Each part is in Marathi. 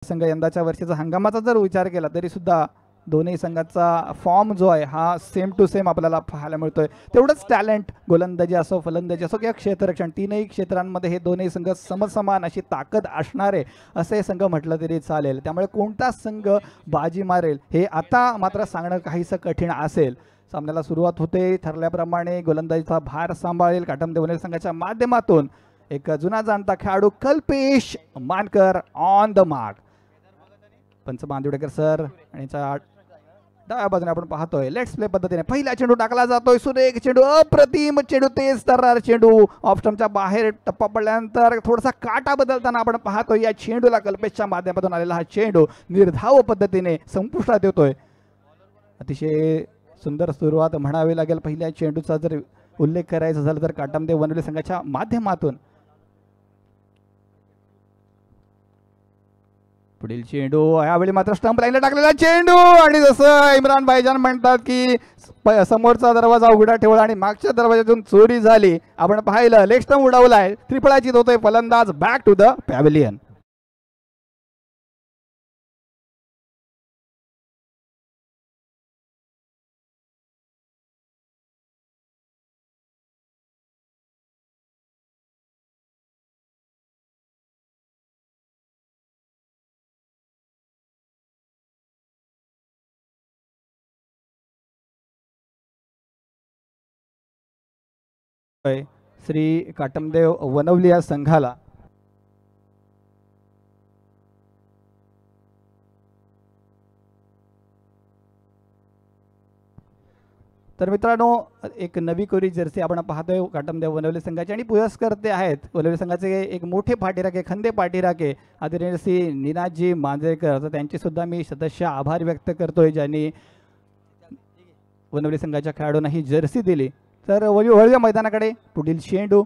संघ यंदाच्या वर्षीचा हंगामाचा जर विचार केला तरी सुद्धा दोन्ही संघाचा फॉर्म जो आहे हा सेम टू सेम आपल्याला पाहायला मिळतोय. तेवढंच टॅलेंट गोलंदाजी असो फलंदाजी असो किंवा क्षेत्ररक्षण तीनही क्षेत्रांमध्ये हे दोन्ही संघ समसमान अशी ताकद असणारे असे संघ म्हटलं तरी चालेल. त्यामुळे कोणता संघ बाजी मारेल हे आता मात्र सांगणं काहीसं कठीण असेल. सामन्याला सुरुवात होते. ठरल्याप्रमाणे गोलंदाजीचा भार सांभाळेल काटमदेव वनवेल संघाच्या माध्यमातून एक जुना जाणता खेळाडू कल्पेश मानकर ऑन द मार्क. पंच बांदिवडेकर सर आणि डाव्या बाजूने आपण पाहतोय लेट्स प्ले पद्धतीने पहिला चेंडू टाकला जातोय. सुरेख चेंडू अप्रतिम चेंडू तेज तर्रार चेंडू ऑफ स्टंपच्या बाहेर टप्पा पडल्यानंतर थोडासा काटा बदलताना आपण पाहतोय. या चेंडूला कल्पेशच्या माध्यमातून आलेला हा चेंडू निर्धाव पद्धतीने संपुष्टात येतोय. अतिशय सुंदर सुरुवात म्हणावी लागेल पहिल्या चेंडूचा जर उल्लेख करायचा झाला तर काटमदेव वनवेल संघाच्या माध्यमातून. पुढील चेंडू यावेळी मात्र स्टंप लाईनला टाकलेला चेंडू आणि जसं इम्रान भाईजान म्हणतात की समोरचा दरवाजा उघडा ठेवला आणि मागच्या दरवाजातून चोरी झाली. आपण पाहिलं लेग स्टंप उडवलाय. त्रिफळाचीत होतोय फलंदाज back to the pavilion. Shri Katamdev Vanavali या संघाला तर मित्रांनो एक नवी कोरी जर्सी आपण पाहतोय काटमदेव वनवली संघाची आणि पुरस्कर्ते आहेत वनवली संघाचे एक मोठे पाठीराखे खंदे पाठीराखे आदरणीय श्री निनाजी मांजरेकर. तर त्यांचे सुद्धा मी सदस्य आभार व्यक्त करतोय ज्यांनी वनवली संघाच्या खेळाडूंना ही जर्सी दिली. तर वळूया मैदानाकडे. पुढील चेंडू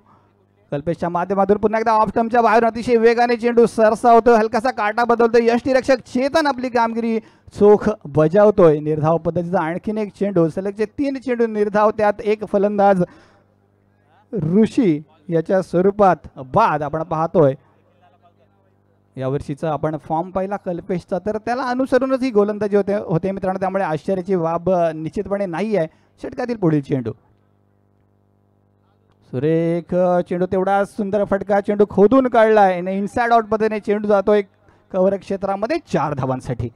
कल्पेशच्या माध्यमातून पुन्हा एकदा ऑफ स्टंपच्या बाहेर अतिशय वेगाने चेंडू सरसावतोय. हलकासा काटा बदलतोय. यष्टीरक्षक चेतन आपली कामगिरी चोख बजावतोय. निर्धाव पद्धतीचा आणखीन एक चेंडू सलगचे 3 चेंडू निर्धाव त्यात एक फलंदाज ऋषी याच्या स्वरूपात बाद आपण पाहतोय. यावर्षीचा आपण फॉर्म पाहिला कल्पेशचा तर त्याला अनुसरूनच ही गोलंदाजी होते मित्रांनो. त्यामुळे आश्चर्याची बाब निश्चितपणे नाही आहे. षटकातील पुढील चेंडू सुरेख चेंडू तेवढा सुंदर फटका चेंडू खोदून काढलाय. इनसाइड आउट पद्धतीने चेंडू जातोय कव्हर क्षेत्रामध्ये 4 धावांसाठी.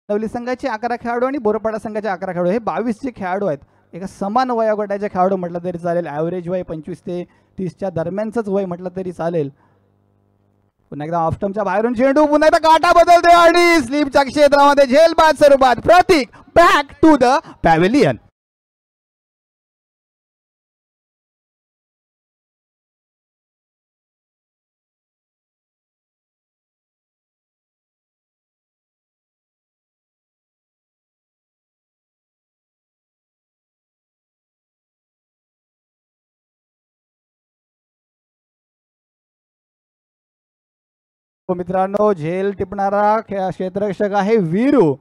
वनवली संघाचे 11 खेळाडू आणि बोरपाडा संघाचे 11 खेळाडू हे 22 खेळाडू आहेत. एका समान वयोगटाचे खेळाडू म्हटलं तरी चालेल. ॲव्हरेज वय 25 ते 30च्या दरम्यानच वय म्हटलं तरी चालेल. पुन्हा एकदा ऑफ स्टंपच्या बाहेरून चेंडू पुन्हा एकदा काटा बदलते आणि स्लिपच्या क्षेत्रामध्ये झेलबाद स्वरूपात प्रतीक बॅक टू द पॅव्हिलियन. मित्रांनो झेल टिपणारा क्षेत्ररक्षक आहे वीरू.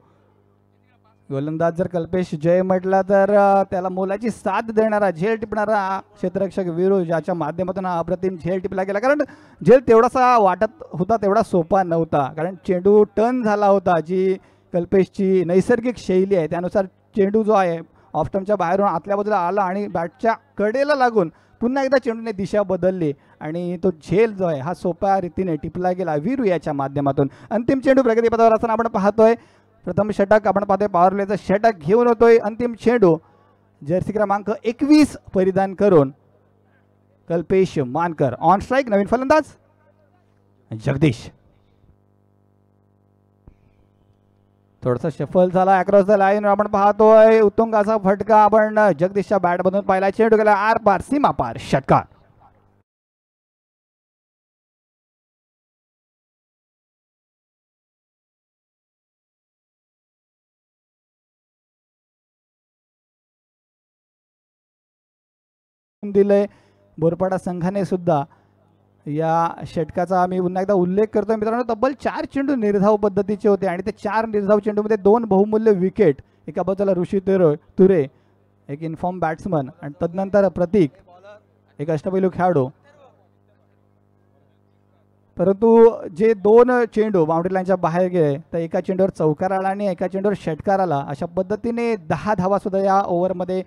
गोलंदाज जर कल्पेश जय म्हटला तर त्याला मोलाची साथ देणारा झेल टिपणारा क्षेत्ररक्षक वीरू ज्याच्या माध्यमातून अप्रतिम झेल टिपला गेला. कारण झेल तेवढासा वाटत होता तेवढा सोपा नव्हता. कारण चेंडू टर्न झाला होता. जी कल्पेशची नैसर्गिक शैली आहे त्यानुसार चेंडू जो आहे ऑफ स्टंपच्या बाहेरून आतल्या बाजूला आला आणि बॅटच्या कडेला लागून पुन्हा एकदा चेंडूने दिशा बदलली आणि तो झेल जो आहे हा सोप्या रीतीने टिपला गेला वीरू याच्या माध्यमातून. अंतिम चेंडू प्रगतीपथावर असताना आपण पाहतोय प्रथम षटक आपण पाहतोय पॉवर प्लेचं षटक घेऊन होतोय. अंतिम चेंडू जर्सी क्रमांक 21 परिधान करून कल्पेश मानकर ऑन स्ट्राईक. नवीन फलंदाज जगदीश. थोडासा शफल झाला अक्रॉस द लाईन. आपण पाहतोय उत्तुंगाचा फटका आपण जगदीशच्या बॅट मधून पाहिला. चेंडू गेला आर पार सीमा पार षटकार. दिलंय बोरपाडा संघाने सुद्धा या षटकाचा आम्ही पुन्हा एकदा उल्लेख करतोय मित्रांनो. तब्बल 4 चेंडू निर्धाव पद्धतीचे होते आणि ते 4 निर्धाव चेंडूमध्ये 2 बहुमूल्य विकेट. एका बाजूला ऋषी तुरे एक इन्फॉर्म बॅट्समन आणि तदनंतर प्रतीक एक अष्टपैलू खेळाडू. परंतु जे 2 चेंडू बाउंड्री लाईनच्या बाहेर गेले तर एका चेंडूवर चौकार आला आणि एका चेंडूवर षटकार आला. अशा पद्धतीने 10 धावा सुद्धा या ओव्हरमध्ये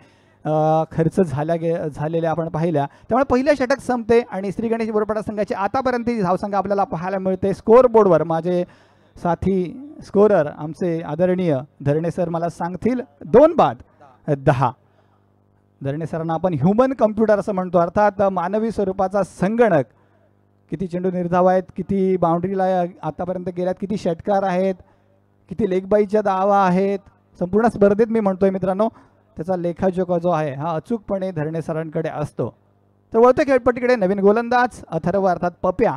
खर्च झालेल्या आपण पाहिल्या. त्यामुळे पहिलं षटक संपते आणि श्री गणेश बोरपाडा संघाची आतापर्यंतची धावसंख्या आपल्याला पाहायला मिळते. स्कोअर बोर्डवर माझे साथी स्कोरर आमचे आदरणीय धरणे सर मला सांगतील 2 बाद 10. धरणे सरांना आपण ह्युमन कम्प्युटर असं म्हणतो, अर्थात मानवी स्वरूपाचा संगणक. किती चेंडू निर्धाव आहेत, किती बाउंड्रीला आतापर्यंत गेल्यात, किती षटकार आहेत, किती लेगबाईच्या धावा आहेत, संपूर्ण स्पर्धेत मी म्हणतोय मित्रांनो त्याचा लेखाजोखा जो आहे हा अचूकपणे धरणे सरांकडे असतो. तर वळतो खेळपट्टीकडे नवीन गोलंदाज अथर्व अर्थात पप्या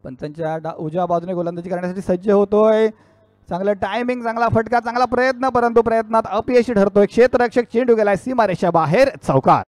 पंचांच्या उजव्या बाजूने गोलंदाजी करण्यासाठी सज्ज होतोय. चांगलं टायमिंग, चांगला फटका, चांगला प्रयत्न, परंतु प्रयत्नात अपयशी ठरतोय. क्षेत्ररक्षक चेंडू गेलाय सीमारेषा बाहेर, चौकार.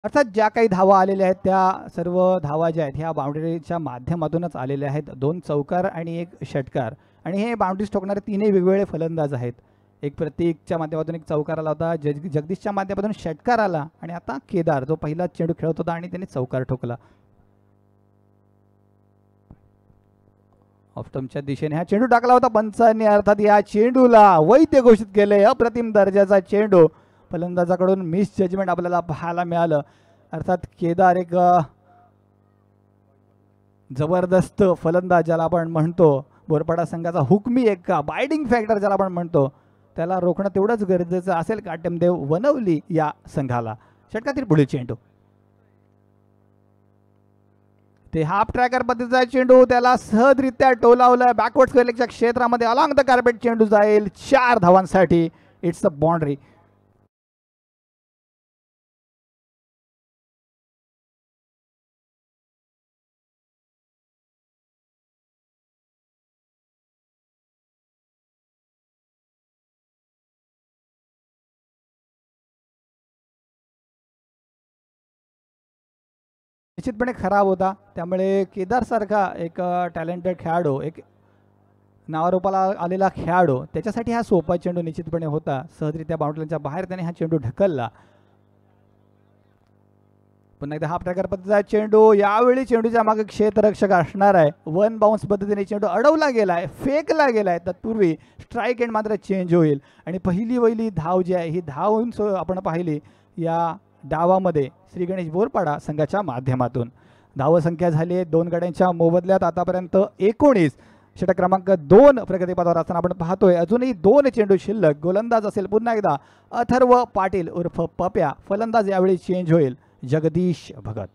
अर्थात ज्या काही धावा आलेल्या आहेत त्या सर्व धावा ज्या आहेत ह्या बाउंड्रीच्या माध्यमातूनच आलेल्या आहेत. 2 चौकार आणि 1 षटकार आणि हे बाउंड्रीज ठोकणारे 3 वेगवेगळे फलंदाज आहेत. एक प्रतीकच्या माध्यमातून एक चौकार आला होता, जगदीशच्या माध्यमातून षटकार आला आणि आता केदार जो पहिला चेंडू खेळत होता आणि त्याने चौकार ठोकला. ऑफस्टंपच्या दिशेने हा चेंडू टाकला होता पंचांनी, अर्थात या चेंडूला वैध घोषित केले. अप्रतिम दर्जाचा चेंडू फलंदाजाकडून मिस जजमेंट आपल्याला पाहायला मिळालं. अर्थात केदार एक जबरदस्त फलंदाज ज्याला आपण म्हणतो, बोरपाडा संघाचा हुकमी एक बायडिंग फॅक्टर ज्याला आपण म्हणतो, त्याला रोखणं तेवढंच गरजेचं असेल. काटेमदेव वनवली या संघाला. षटकातील पुढील चेंडू ते हाफ ट्रॅकर पद्धतीचा चेंडू, त्याला सहजरित्या टोलावलं. बॅकवर्ड स्क्वेअरलेगच्या क्षेत्रामध्ये अलॉंग द कार्पेट चेंडू जाईल 4 धावांसाठी. It's a boundary. निश्चितपणे खराब होता. त्यामुळे केदार सारखा एक टॅलेंटेड खेळाडू, एक नावारूपाला आलेला खेळाडू, त्याच्यासाठी हा सोपा चेंडू निश्चितपणे होता. सहजरित्या बाउंड्रीच्या बाहेर त्याने हा चेंडू ढकलला. पुन्हा एकदा हाफ ट्रॅकर पद्धतीचा चेंडू. यावेळी चेंडूच्या मागे क्षेत्ररक्षक असणार आहे. 1 बाउन्स पद्धतीने चेंडू अडवला गेलाय, फेकला गेलाय. तत्पूर्वी स्ट्राईक एंड मात्र चेंज होईल आणि पहिली धाव जी आहे ही धावून आपण पाहिली या डावामध्ये श्री गणेश बोरपाडा संघाच्या माध्यमातून. धावसंख्या झाली आहे 2 गड्यांच्या मोबदल्यात आतापर्यंत 19. षटक क्रमांक 2 प्रगतीपथावर असताना आपण पाहतोय अजूनही 2 चेंडू शिल्लक. गोलंदाज असेल पुन्हा एकदा अथर्व पाटील उर्फ पप्या. फलंदाज यावेळी चेंज होईल जगदीश भगत.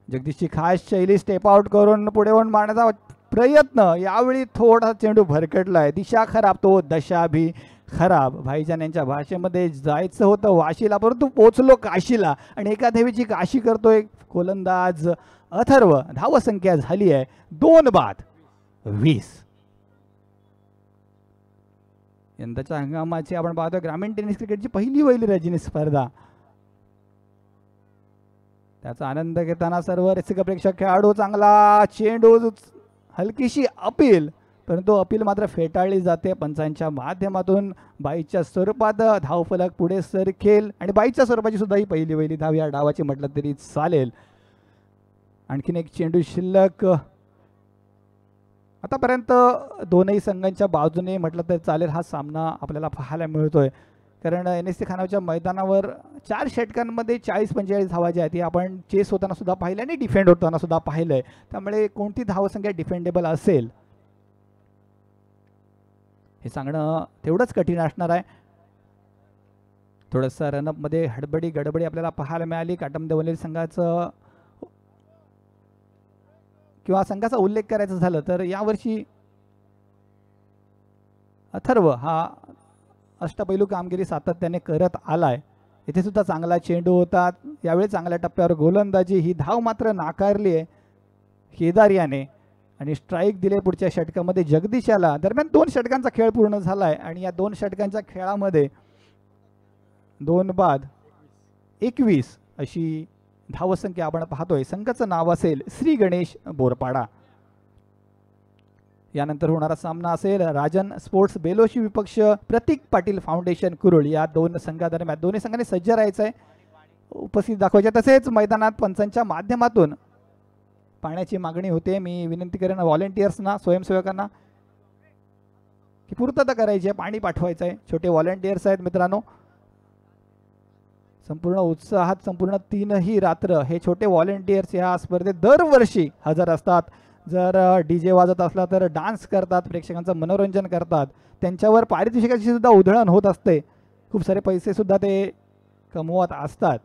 जगदीशची खास शैली स्टेप आउट करून पुढे होऊन मारण्याचा प्रयत्न. यावेळी थोडा चेंडू भरकटलाय. दिशा खराब तो दशा भी खराब. भाईजान यांच्या भाषेमध्ये जायचं होतं वाशीला, परंतु पोचलो काशीला आणि एका देवीची काशी करतोय गोलंदाज अथर्व. धावसंख्या झाली आहे 2 बाद 20. यंदाच्या हंगामाची आपण पाहतोय ग्रामीण टेनिस क्रिकेटची पहिली रजनी स्पर्धा. त्याचा आनंद घेताना सर्व रसिक प्रेक्षक खेळाडू. चांगला चेंडू, हलकीशी अपील, परंतु अपील मात्र फेटाळली जाते पंचांच्या माध्यमातून. बाईच्या स्वरूपात धावफलक पुढे सरकेल आणि बाईच्या स्वरूपाची सुद्धा ही पहिली धाव या डावाची म्हटलं तरी चालेल. आणखीन एक चेंडू शिल्लक. आतापर्यंत दोनही संघांच्या बाजूने म्हटलं तर चालेल हा सामना आपल्याला पाहायला मिळतोय. कारण NSC खानावच्या मैदानावर 4 षटकांमध्ये 40-45 धावा ज्या आहेत ती आपण चेस होताना सुद्धा पाहिलं आणि डिफेंड होताना सुद्धा पाहिलंय. त्यामुळे कोणती धावसंख्या डिफेंडेबल असेल हे सांगणं तेवढंच कठीण असणार आहे. थोडंसं रनअपमध्ये गडबडी आपल्याला पाहायला मिळाली. काटमदेव वनवली संघाचं किंवा संघाचा उल्लेख करायचा झालं तर यावर्षी अथर्व हा अष्टपैलू कामगिरी सातत्याने करत आलाय. इथे सुद्धा चांगला चेंडू होता, यावेळी चांगल्या टप्प्यावर गोलंदाजी, ही धाव मात्र नाकारली आहे केदार याने आणि स्ट्राईक दिले पुढच्या षटकामध्ये जगदीशाला. दरम्यान 2 षटकांचा खेळ पूर्ण झाला आहे आणि या 2 षटकांच्या खेळामध्ये 2 बाद 21 अशी धावसंख्या आपण पाहतोय. संघाचं नाव असेल श्री गणेश बोरपाडा. यानंतर होणारा सामना असेल राजन स्पोर्ट्स बेलोशी विपक्ष प्रतीक पाटील फाउंडेशन कुरुळ. या 2 संघादरम्यान दोन्ही संघांनी सज्ज राहायचं आहे, उपस्थित दाखवायचे. तसेच मैदानात पंचांच्या माध्यमातून पाण्याची मागणी होते. मी विनंती करेन व्हॉलेंटियर्सना, स्वयंसेवकांना की पूर्तता करायची आहे, पाणी पाठवायचं आहे. छोटे व्हॉलेंटियर्स आहेत मित्रांनो, संपूर्ण उत्साहात संपूर्ण 3ही रात्र हे छोटे व्हॉलेंटियर्स या स्पर्धेत दरवर्षी हजर असतात. जर DJ वाजत असला तर डान्स करतात, प्रेक्षकांचं मनोरंजन करतात. त्यांच्यावर पारितोषिकाची सुद्धा उधळण होत असते, खूप सारे पैसे सुद्धा ते कमवत असतात.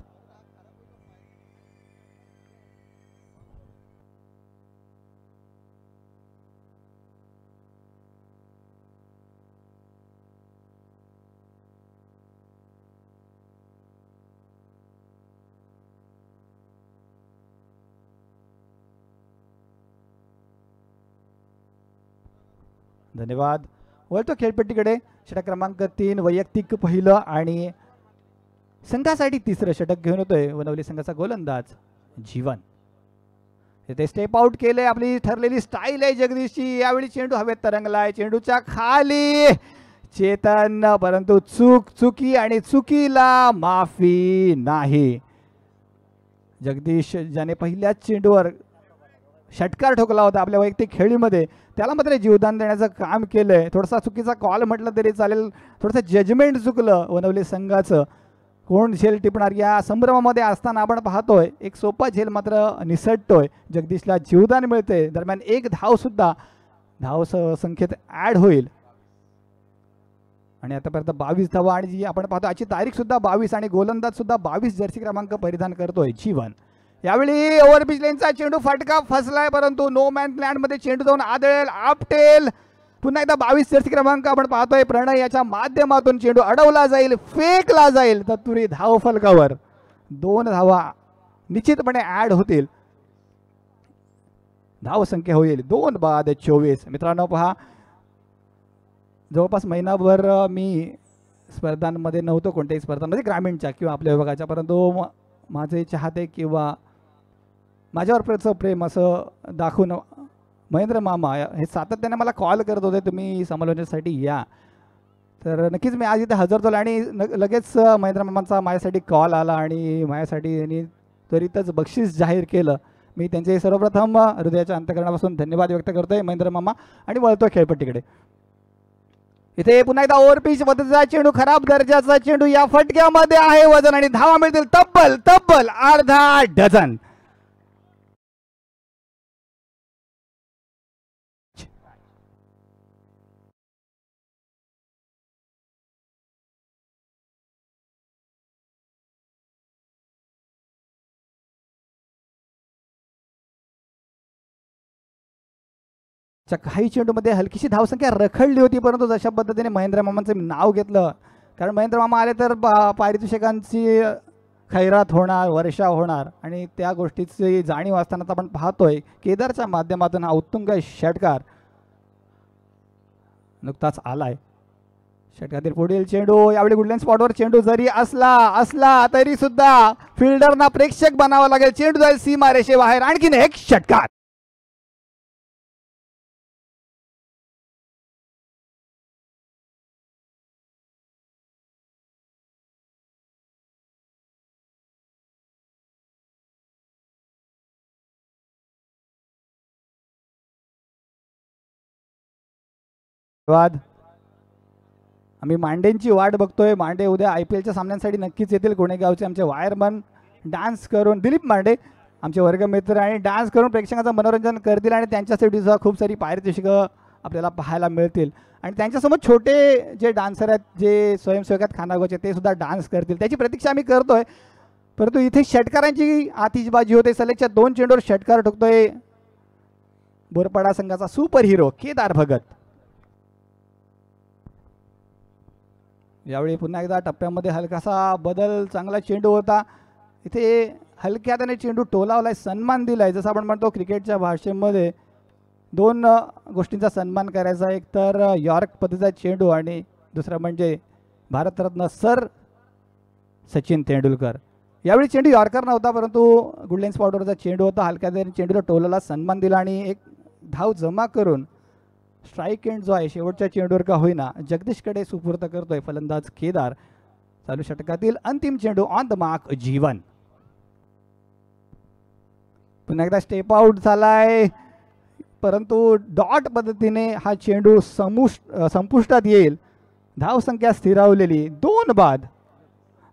धन्यवाद. वळतो खेळपट्टीकडे. षटक क्रमांक 3 वैयक्तिक पहिलं आणि संघासाठी 3रं षटक घेऊन येतोय वनवली संघाचा गोलंदाज जीवन. इथे स्टेप आउट केले, आपली ठरलेली स्टाईल आहे जगदीशची. यावेळी चेंडू हवेत तरंगलाय, चेंडूच्या खाली चेतन, परंतु चुकी आणि चुकीला माफी नाही. जगदीश ज्याने पहिल्याच चेंडूवर षटकार ठोकला होता आपल्या वैयक्तिक खेळीमध्ये, त्याला मात्र जीवदान देण्याचं काम केलंय. थोडासा चुकीचा कॉल म्हटलं तरी चालेल, थोडंसं जजमेंट चुकलं वनवली संघाचं. कोण झेल टिपणार या संभ्रमामध्ये असताना आपण पाहतोय एक सोपा झेल मात्र निसटतोय. जगदीशला जीवदान मिळते. दरम्यान 1 धाव सुद्धा धाव संख्येत ऍड होईल आणि आतापर्यंत 22 धावा आणि जी आपण पाहतो आजची तारीख सुद्धा 22 आणि गोलंदाज सुद्धा 22 जर्सी क्रमांक परिधान करतोय जीवन. यावेळी ओव्हरपिच लेनचा चेंडू फटका फसलाय, परंतु नो मॅन लँड मध्ये चेंडू जाऊन आदळेल, आपटेल. पुन्हा एकदा 22 जर्सी क्रमांक आपण पाहतोय प्रणय याच्या माध्यमातून चेंडू अडवला जाईल, फेकला जाईल. तत्पुरी धाव फलकावर 2 धावा निश्चितपणे ऍड होतील. धाव संख्या होईल 2 बाद 24. मित्रांनो पहा, जवळपास महिनाभर मी स्पर्धांमध्ये नव्हतो, कोणत्याही स्पर्धांमध्ये ग्रामीणच्या किंवा आपल्या विभागाच्या, परंतु माझे चाहते किंवा माझ्यावरचं प्रेम असं दाखवून महेंद्र मामा हे सातत्याने मला कॉल करत होते, तुम्ही समालोचनासाठी या. तर नक्कीच मी आज इथे हजर झालो आणि लगेच महेंद्र मामांचा माझ्यासाठी कॉल आला आणि माझ्यासाठी त्यांनी त्वरितच बक्षीस जाहीर केलं. मी त्यांचे सर्वप्रथम हृदयाच्या अंतःकरणापासून धन्यवाद व्यक्त करतोय महेंद्र मामा. आणि वळतो खेळपट्टीकडे. इथे पुन्हा एकदा ओव्हरपिच पद्धतीचा चेंडू, खराब दर्जाचा चेंडू, या फटक्यामध्ये आहे वजन आणि धावा मिळतील तब्बल अर्धा डझन. काही चेंडूमध्ये हलकीशी धावसंख्या रखडली होती, परंतु जशा पद्धतीने महेंद्र मामांचं नाव घेतलं, कारण महेंद्र मामा आले तर पारितोषिकांची खैरात होणार, वर्षा होणार आणि त्या गोष्टीची जाणीव असताना आपण पाहतोय केदारच्या माध्यमातून हा उत्तुंग षटकार नुकताच आलाय. षटकातील पुढील चेंडू, यावेळी गुडलँड स्पॉटवर चेंडू जरी असला तरी सुद्धा फिल्डरना प्रेक्षक बनावं लागेल. चेंडू जाईल सीमारेषे बाहेर. आणखीन एक षटकार. धन्यवाद. आम्ही मांडेंची वाट बघतोय. मांडे उद्या IPLच्या सामन्यांसाठी नक्कीच येतील. कोणेगावचे आमचे वायरमन डान्स करून, दिलीप मांडे आमचे वर्गमित्र, आणि डान्स करून प्रेक्षकांचं मनोरंजन करतील आणि त्यांच्यासाठी सुद्धा खूप सारी पारितोषिकं आपल्याला पाहायला मिळतील. आणि त्यांच्यासोबत छोटे जे डान्सर आहेत, जे स्वयंसेवक आहेत खानागावचे, ते सुद्धा डान्स करतील. त्याची प्रतीक्षा आम्ही करतोय. परंतु इथे षटकारांची आतिषबाजी होते. सलगच्या 2 चेंडूवर षटकार ठोकतोय बोरपाडा संघाचा सुपर हिरो केदार भगत. यावेळी पुन्हा एकदा टप्प्यामध्ये हलकासा बदल, चांगला चेंडू होता. इथे हलक्या त्याने चेंडू टोलावलाय, सन्मान दिलाय. जसं आपण म्हणतो क्रिकेटच्या भाषेमध्ये दोन गोष्टींचा सन्मान करायचा, एक तर यॉर्क पद्धतीचा चेंडू आणि दुसरा म्हणजे भारतरत्न सर सचिन तेंडुलकर. यावेळी चेंडू यॉर्कर नव्हता, परंतु गुडलाईन स्पॉटवरचा चेंडू होता. हलक्या त्याने चेंडूला टोलाला सन्मान दिला आणि एक धाव जमा करून स्ट्राईक एंड जो आहे शेवटच्या चेंडूवर का होईना जगदीशकडे सुपूर्द करतोय फलंदाज केदार. चालू षटकातील अंतिम चेंडू ऑन द मार्क जीवन. पुन्हा एकदा स्टेप आउट झालाय, परंतु डॉट पद्धतीने हा चेंडू संपुष्टात येईल. धावसंख्या स्थिरावलेली 2 बाद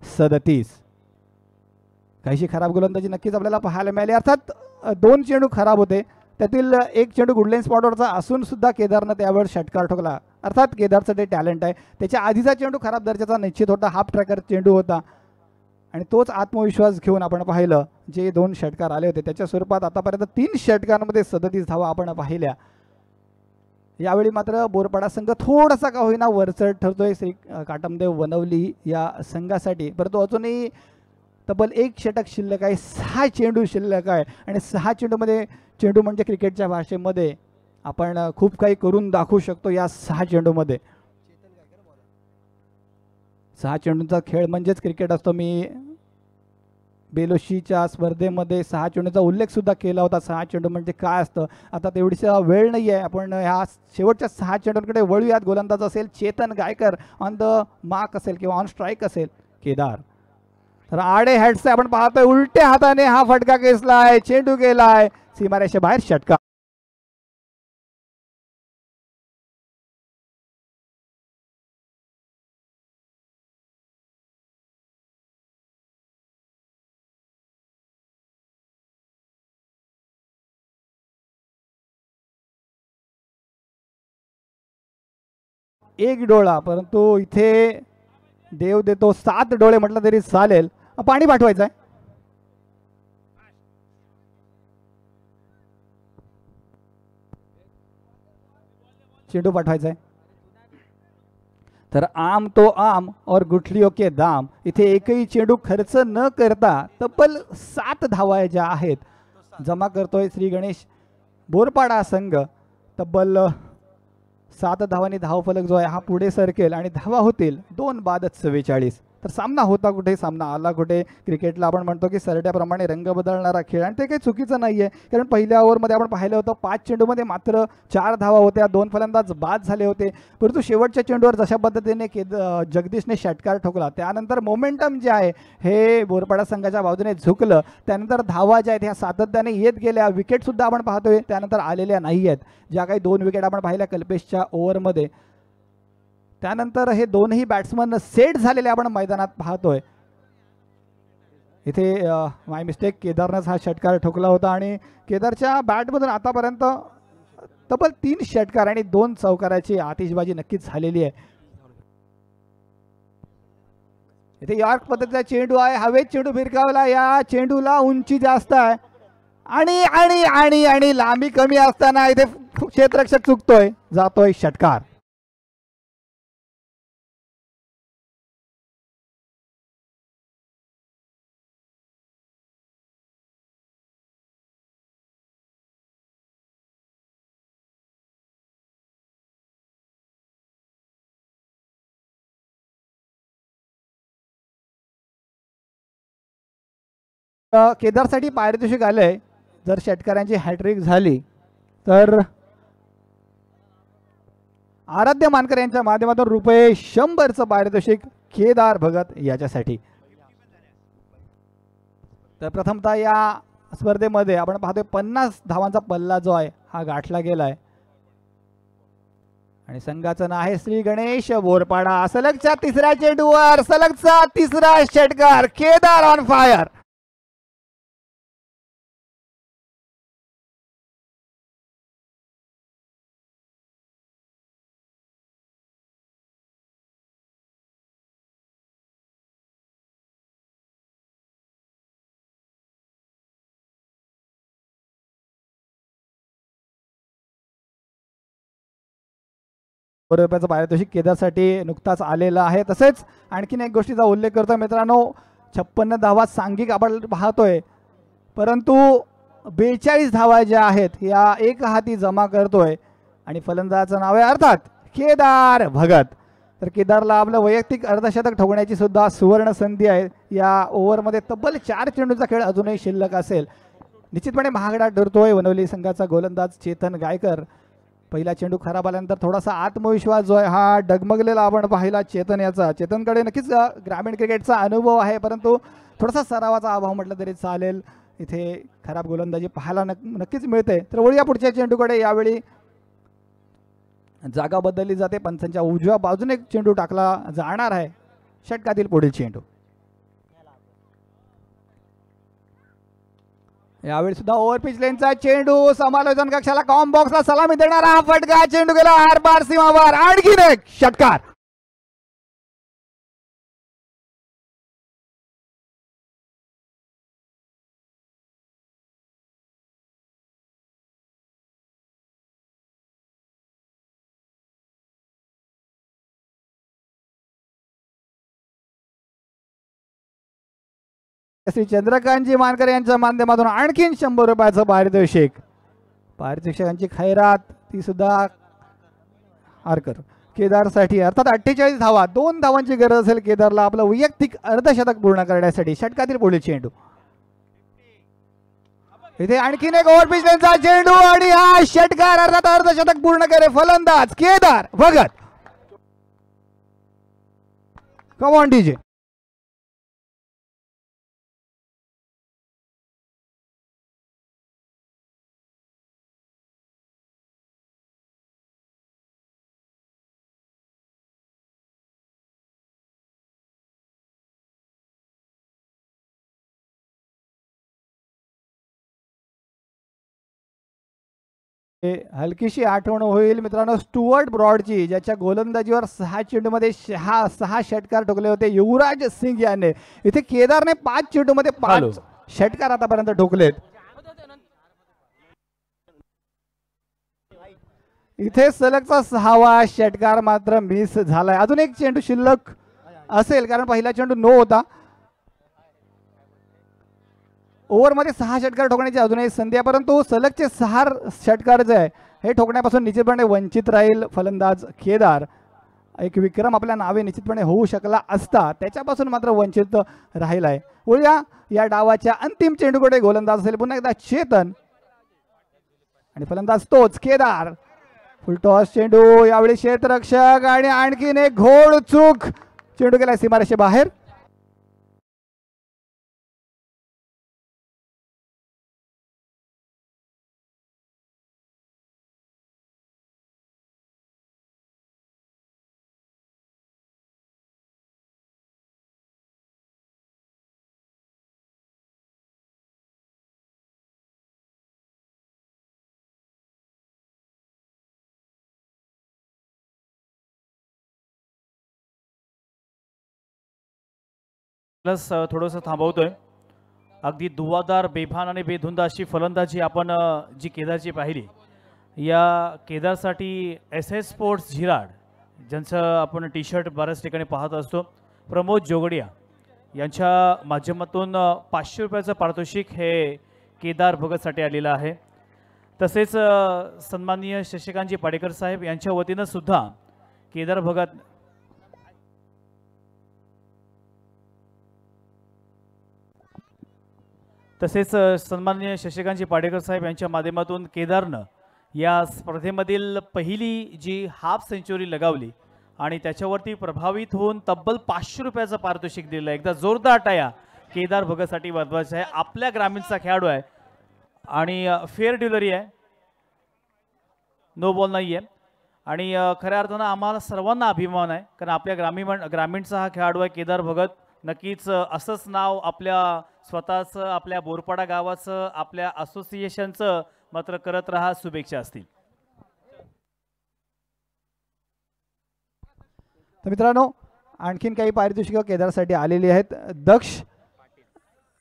37. काहीशी खराब गोलंदाजी नक्कीच आपल्याला पाहायला मिळाली. अर्थात 2 चेंडू खराब होते, त्यातील एक चेंडू गुडलाईन स्पॉटवरचा असून सुद्धा केदारनं त्यावर षटकार ठोकला. अर्थात केदारचं ते टॅलेंट आहे. त्याच्या आधीचा चेंडू खराब दर्जाचा निश्चित होता, हाफ ट्रॅकर चेंडू होता आणि तोच आत्मविश्वास घेऊन आपण पाहिलं जे 2 षटकार आले होते त्याच्या स्वरूपात आतापर्यंत 3 षटकांमध्ये 37 धावा आपण पाहिल्या. यावेळी मात्र बोरपाडा संघ थोडासा का होईना वरचढ ठरतोय श्री काटमदेव वनवली या संघासाठी. परंतु अजूनही तब्बल 1 षटक शिल्लक आहे, 6 चेंडू शिल्लक आहे आणि 6 चेंडूमध्ये, चेंडू म्हणजे क्रिकेटच्या भाषेमध्ये आपण खूप काही करून दाखवू शकतो. या 6 चेंडूमध्ये 6 चेंडूंचा खेळ म्हणजेच क्रिकेट असतो. मी बेलोशीच्या स्पर्धेमध्ये 6 चेंडूचा उल्लेख सुद्धा केला होता. 6 चेंडू म्हणजे काय असतं. आता तेवढीसा वेळ नाही आहे, आपण ह्या शेवटच्या 6 चेंडूंकडे वळूयात. गोलंदाज असेल Chetan Gaikar, on the mark असेल किंवा ऑन स्ट्राईक असेल केदार. तर आडे हॅट्स आपण पाहतोय, उलट्या हाताने हा फटका खेचलाय, चेंडू गेलाय सीमारेषे बाहेर, षटकार. एक डोळा, परंतु इथे देव देतो 7 डोळे म्हटलं तरी चालेल. पाणी पाठवायचं आहे. चेंडू पाठवायचा आहे. तर आम तो आम और गुठलियों के दाम. इथे एकही चेंडू खर्च न करता तब्बल 7 धावा ज्या आहेत जमा करतोय श्री गणेश बोरपाडा संघ. तब्बल 7 धावांनी धावफलक जो आहे हा पुढे सरकेल आणि धावा होतील 2 बाद 44. तर सामना होता कुठे, सामना आला कुठे. क्रिकेटला आपण म्हणतो की सरड्याप्रमाणे रंग बदलणारा खेळ आणि ते काही चुकीचं नाही आहे, कारण पहिल्या ओव्हरमध्ये आपण पाहिलं होतं 5 चेंडूमध्ये मात्र 4 धावा होत्या, 2 फलंदाज बाद झाले होते. परंतु शेवटच्या चेंडूवर जशा पद्धतीने जगदीशने षटकार ठोकला त्यानंतर मोमेंटम जे आहे हे बोरपाडा संघाच्या बाजूने झुकलं. त्यानंतर धावा ज्या आहेत ह्या सातत्याने येत गेल्या. विकेटसुद्धा आपण पाहतोय त्यानंतर आलेल्या नाही आहेत. ज्या काही 2 विकेट आपण पाहिल्या कल्पेशच्या ओव्हरमध्ये, त्यानंतर हे दोनही बॅट्समन सेट झालेले आपण मैदानात पाहतोय. इथे माय मिस्टेक, केदारनंच हा षटकार ठोकला होता आणि केदारच्या बॅटमधून आतापर्यंत तब्बल 3 षटकार आणि 2 चौकाराची आतिषबाजी नक्कीच झालेली आहे. इथे यॉर्क पद्धतीचा चेंडू आहे, हवेत चेंडू फिरकावला. या चेंडूला उंची जास्त आहे आणि आणि आणि आणि लांबी कमी असताना इथे क्षेत्ररक्षक चुकतोय, जातोय षटकार. केदारसाठी पारितोषिक आलंय. जर षटकारांची हॅट्रिक झाली तर आराध्य मानकर यांच्या माध्यमातून ₹100चं पारितोषिक केदार भगत याच्यासाठी. तर प्रथमतः या स्पर्धेमध्ये आपण पाहतोय 50 धावांचा पल्ला जो आहे हा गाठला गेलाय आणि संघाचं नाव आहे श्री गणेश बोरपाडा. सलगच्या 3ऱ्या चेंडूवर सलगचा 3रा षटकार, केदार ऑन फायर. रुपयाचं पारितोषिक केदारसाठी नुकताच आलेला आहे. तसेच आणखीन एक गोष्टीचा उल्लेख करतोय मित्रांनो, 56 धावा सांघिक आपण पाहतोय, परंतु 42 धावा ज्या आहेत या एक हाती जमा करतोय आणि फलंदाजाचं नाव आहे अर्थात केदार भगत. तर केदारला आपलं वैयक्तिक अर्धशतक ठोकण्याची सुद्धा सुवर्ण संधी आहे. या ओव्हरमध्ये तब्बल 4 चेंडूचा खेळ अजूनही शिल्लक असेल. निश्चितपणे महागडा ठरतोय वनवली संघाचा गोलंदाज चेतन गायकर. पहिला चेंडू खराब आल्यानंतर थोडासा आत्मविश्वास जो आहे हा डगमगलेला आपण पाहिला चेतन याचा. चेतनकडे नक्कीच ग्रामीण क्रिकेटचा अनुभव आहे, परंतु थोडासा सरावाचा अभाव म्हटलं तरी चालेल. इथे खराब गोलंदाजी पाहायला नक्कीच मिळते. तर वळूया पुढच्या चेंडूकडे. यावेळी जागा बदलली जाते, पंचांच्या उजव्या बाजूने एक चेंडू टाकला जाणार आहे. षटकातील पुढील चेंडू. यावेळी सुद्धा ओव्हरपिच लेनचा चेंडू, समालोचन कक्षाला कॉम बॉक्सला सलामी देणारा फटका चेंडू गेला आरपार सीमावर. आणखीन एक षटकार. श्री चंद्रकांतजी मानकर यांच्या माध्यमातून आणखीन 100 रुपयाचं पारितोषिक. पारितोषिकांची खैरात ती सुद्धा आरकर केदारसाठी, अर्थात 48 धावा, 2 धावांची गरज असेल केदारला आपलं वैयक्तिक अर्धशतक पूर्ण करण्यासाठी. षटकातील पुढील चेंडू. इथे आणखीन एक ओव्हरपिच लेनचा चेंडू आणि हा षटकार, अर्थात अर्धशतक पूर्ण करे फलंदाज Kedar Bhagat. Come on DJ. हलकीशी आठवण होईल मित्रांनो स्टुअर्ट ब्रॉडची, ज्याच्या गोलंदाजीवर 6 चेंडूमध्ये 6 षटकार ठोकले होते युवराज सिंग याने. इथे केदारने 5 चेंडूमध्ये 5 षटकार आतापर्यंत ठोकलेत. इथे सलगचा 6वा षटकार मात्र मिस झालाय. अजून एक चेंडू शिल्लक असेल कारण पहिला चेंडू नो होता. ओव्हरमध्ये 6 षटकार ठोकण्याची अजूनही संधी आहे, परंतु सलगचे 6 षटकार जे आहे हे ठोकण्यापासून निश्चितपणे वंचित राहील फलंदाज केदार. एक विक्रम आपल्या नावे निश्चितपणे होऊ शकला असता, त्याच्यापासून मात्र वंचित राहिलाय. वळूया या डावाच्या अंतिम चेंडूकडे. गोलंदाज असेल पुन्हा एकदा चेतन आणि फलंदाज तोच केदार. फुलटॉस चेंडू, यावेळी क्षेत्ररक्षक आणि आणखीन एक घोड चूक. चेंडू गेला सीमारेषे बाहेर. प्लस थोडंसं थांबवतोय. अगदी दुवादार, बेभान आणि बेधुंद अशी फलंदाजी आपण जी केदारची पाहिली. या केदारसाठी SS स्पोर्ट्स झिराड, ज्यांचं आपण टी शर्ट बऱ्याच ठिकाणी पाहत असतो, प्रमोद जोगडिया यांच्या माध्यमातून 500 रुपयाचं पारितोषिक हे केदार भगतसाठी आलेलं आहे. तसेच सन्माननीय शशिकांतजी पाडेकर साहेब यांच्या वतीनं सुद्धा केदार भगत तसेच सन्माननीय शशिकांतजी पाडेकर साहेब यांच्या माध्यमातून केदारनं या स्पर्धेमधील पहिली जी हाफ सेंचुरी लगावली आणि त्याच्यावरती प्रभावित होऊन तब्बल 500 रुपयाचं पारितोषिक दिलं. एकदा जोरदार टाळ्या केदार भगतसाठी वाजवायचा आहे. आपल्या ग्रामीणचा खेळाडू आहे आणि फेअर डिलिव्हरी आहे, नो बॉल नाही आहे. आणि खऱ्या अर्थानं आम्हाला सर्वांना अभिमान आहे कारण आपल्या ग्रामीणचा हा खेळाडू आहे केदार भगत. नक्कीच असंच नाव आपल्या स्वतःचं, आपल्या बोरपाडा गावाचं, आपल्या असोसिएशनचं मात्र करत राहा. शुभेच्छा असतील. तर मित्रांनो आणखीन काही पारितोषिकं केदारसाठी आलेली आहेत. दक्ष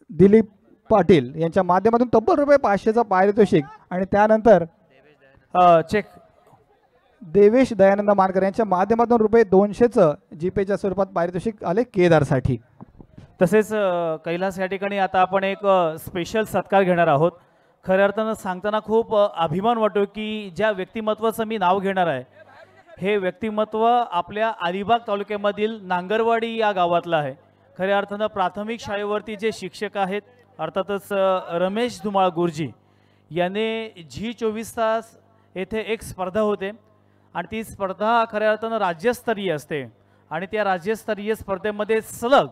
दिलीप पाटील यांच्या माध्यमातून तब्बल ₹500चं पारितोषिक आणि त्यानंतर चेक देवेश दयानंद मानकर यांच्या माध्यमातून ₹200चं जीपेच्या स्वरूपात पारितोषिक आले केदारसाठी. तसेच कैलास या ठिकाणी आता आपण एक स्पेशल सत्कार घेणार आहोत. खऱ्या अर्थानं सांगताना खूप अभिमान वाटतो की ज्या व्यक्तिमत्वाचं मी नाव घेणार आहे हे व्यक्तिमत्व आपल्या अलिबाग तालुक्यामधील नांगरवाडी या गावातलं आहे. खऱ्या अर्थानं प्राथमिक शाळेवरती जे शिक्षक आहेत अर्थातच रमेश धुमाळ गुरुजी याने G24 तास येथे एक स्पर्धा होते आणि ती स्पर्धा खऱ्या अर्थानं राज्यस्तरीय असते आणि त्या राज्यस्तरीय स्पर्धेमध्ये सलग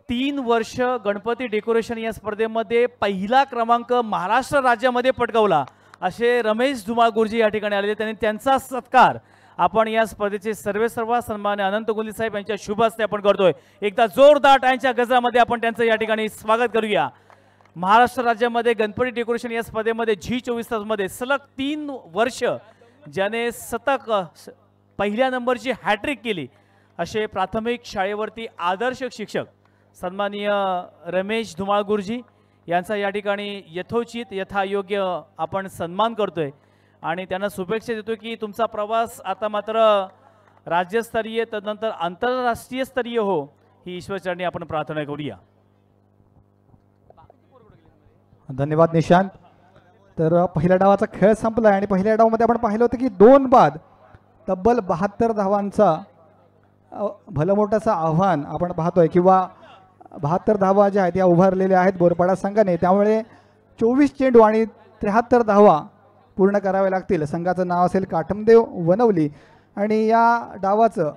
3 वर्ष गणपती डेकोरेशन या स्पर्धेमध्ये पहिला क्रमांक महाराष्ट्र राज्यामध्ये पटकावला असे रमेश धुमाळ गुरुजी या ठिकाणी आलेले. त्यांनी त्यांचा सत्कार आपण या स्पर्धेचे सर्वेसर्वा सन्मान्य अनंत गुंदी साहेब यांच्या शुभ हस्ते आपण करतोय. एकदा जोरदार टाळ्यांच्या गजरामध्ये आपण त्यांचं या ठिकाणी स्वागत करूया. महाराष्ट्र राज्यामध्ये गणपती डेकोरेशन या स्पर्धेमध्ये G24 तासमध्ये सलग 3 वर्ष ज्याने सतत पहिल्या नंबरची हॅट्रिक केली असे प्राथमिक शाळेवरती आदर्श शिक्षक सन्माननीय रमेश धुमाळ गुरुजी यांचा या ठिकाणी यथोचित यथायोग्य आपण सन्मान करतोय आणि त्यांना शुभेच्छा देतो की तुमचा प्रवास आता मात्र राज्यस्तरीय तदनंतर आंतरराष्ट्रीय स्तरीय हो ही ईश्वरचरणी आपण प्रार्थना करूया. धन्यवाद निशांत. तर पहिल्या डावाचा खेळ संपला आणि पहिल्या डावामध्ये आपण पाहिलं होतं की 2 बाद तब्बल 72 धावांचा भलं मोठंसं आव्हान आपण पाहतोय किंवा 72 धावा ज्या आहेत या उभारलेल्या आहेत बोरपाडा संघाने. त्यामुळे 24 चेंडू आणि 73 धावा पूर्ण कराव्या लागतील. संघाचं नाव असेल काठमदेव वनवली आणि या डावाचं